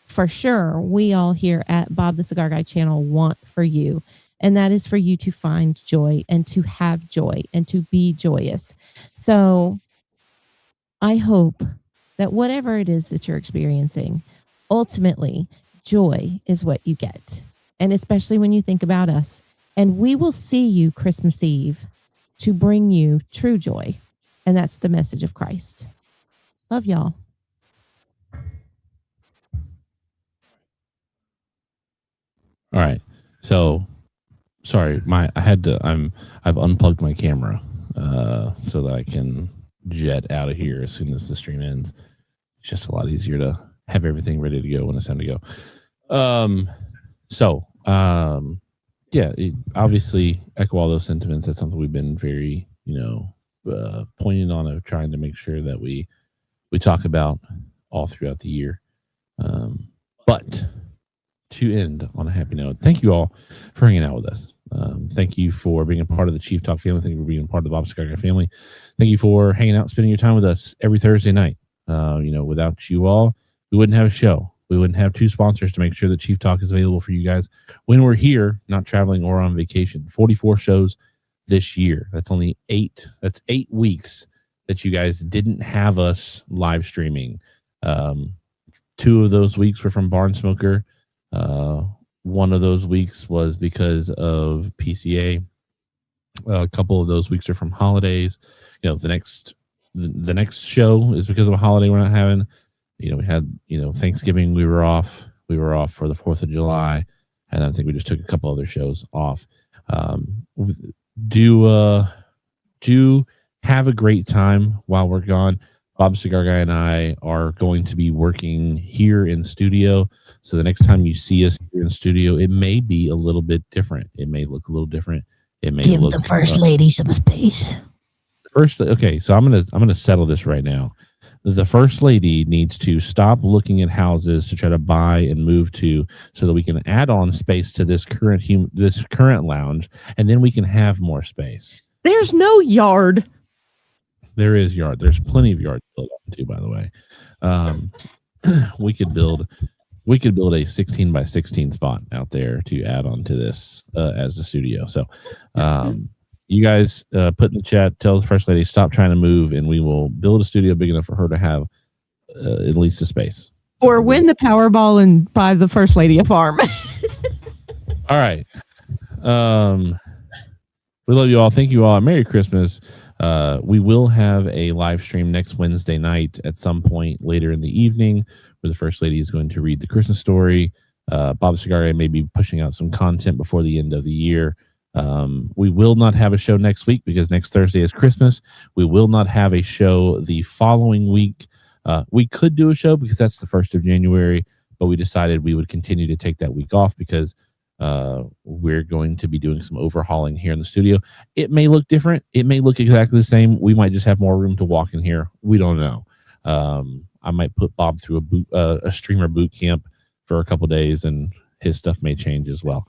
for sure, we all here at Bob the Cigar Guy channel want for you. And that is for you to find joy and to have joy and to be joyous. So I hope that whatever it is that you're experiencing, ultimately, joy is what you get. And especially when you think about us. And we will see you Christmas Eve to bring you true joy. And that's the message of Christ. Love y'all. All right. So sorry, I've unplugged my camera so that I can jet out of here as soon as the stream ends. It's just a lot easier to have everything ready to go when it's time to go. Obviously echo all those sentiments. That's something we've been very, poignant on, of trying to make sure that we talk about all throughout the year. But to end on a happy note, thank you all for hanging out with us. Thank you for being a part of the Chief Talk family. Thank you for being a part of the Bob Cigar Guy family. Thank you for hanging out, spending your time with us every Thursday night. Without you all, we wouldn't have a show. We wouldn't have two sponsors to make sure that Chief Talk is available for you guys when we're here, not traveling or on vacation. 44 shows this year. That's only 8. That's 8 weeks that you guys didn't have us live streaming. 2 of those weeks were from Barn Smoker. One of those weeks was because of PCA. A couple of those weeks are from holidays. The next show is because of a holiday we're not having. We had, Thanksgiving, we were off. We were off for the 4th of July. And I think we just took a couple other shows off. Do have a great time while we're gone. Bob Cigar Guy and I are going to be working here in studio. So the next time you see us here in studio, it may be a little bit different. It may look a little different. It may give look, the first lady some space. Okay, so I'm gonna settle this right now. The first lady needs to stop looking at houses to try to buy and move to, so that we can add on space to this current lounge, and then we can have more space. There's no yard. There is yard. There's plenty of yard to build on too, by the way. We could build a 16 by 16 spot out there to add on to this as a studio. So you guys put in the chat, tell the first lady, stop trying to move, and we will build a studio big enough for her to have at least a space. Or win the Powerball and buy the first lady a farm. All right. We love you all. Thank you all. Merry Christmas. We will have a live stream next Wednesday night at some point later in the evening, where the first lady is going to read the Christmas story. Bob Cigar may be pushing out some content before the end of the year. We will not have a show next week because next Thursday is Christmas. We will not have a show the following week. We could do a show because that's the 1st of January, but we decided we would continue to take that week off because we're going to be doing some overhauling here in the studio. It may look different. It may look exactly the same. We might just have more room to walk in here. We don't know. I might put Bob through a streamer boot camp for a couple days, and his stuff may change as well.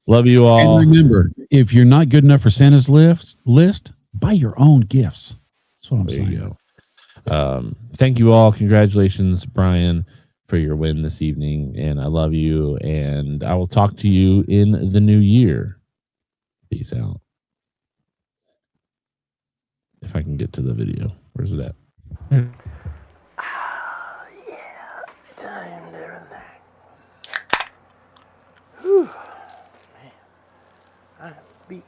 Love you all. And remember, if you're not good enough for Santa's list, buy your own gifts. That's what I'm saying. You go. Thank you all. Congratulations, Brian, for your win this evening, and I love you, and I will talk to you in the new year. Peace out. If I can get to the video. Where's it at? Time to relax. Whew. Man, I'm beat.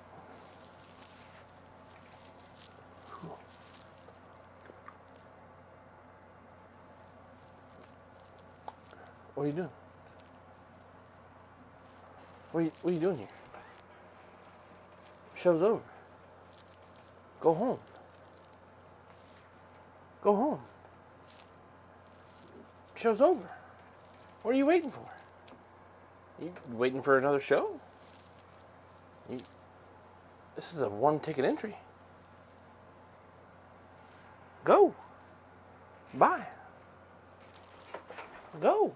Whew. What are you doing? What are you doing here? Show's over. Go home. Go home. Show's over. What are you waiting for? You waiting for another show? This is a one-ticket entry. Go. Bye. Go.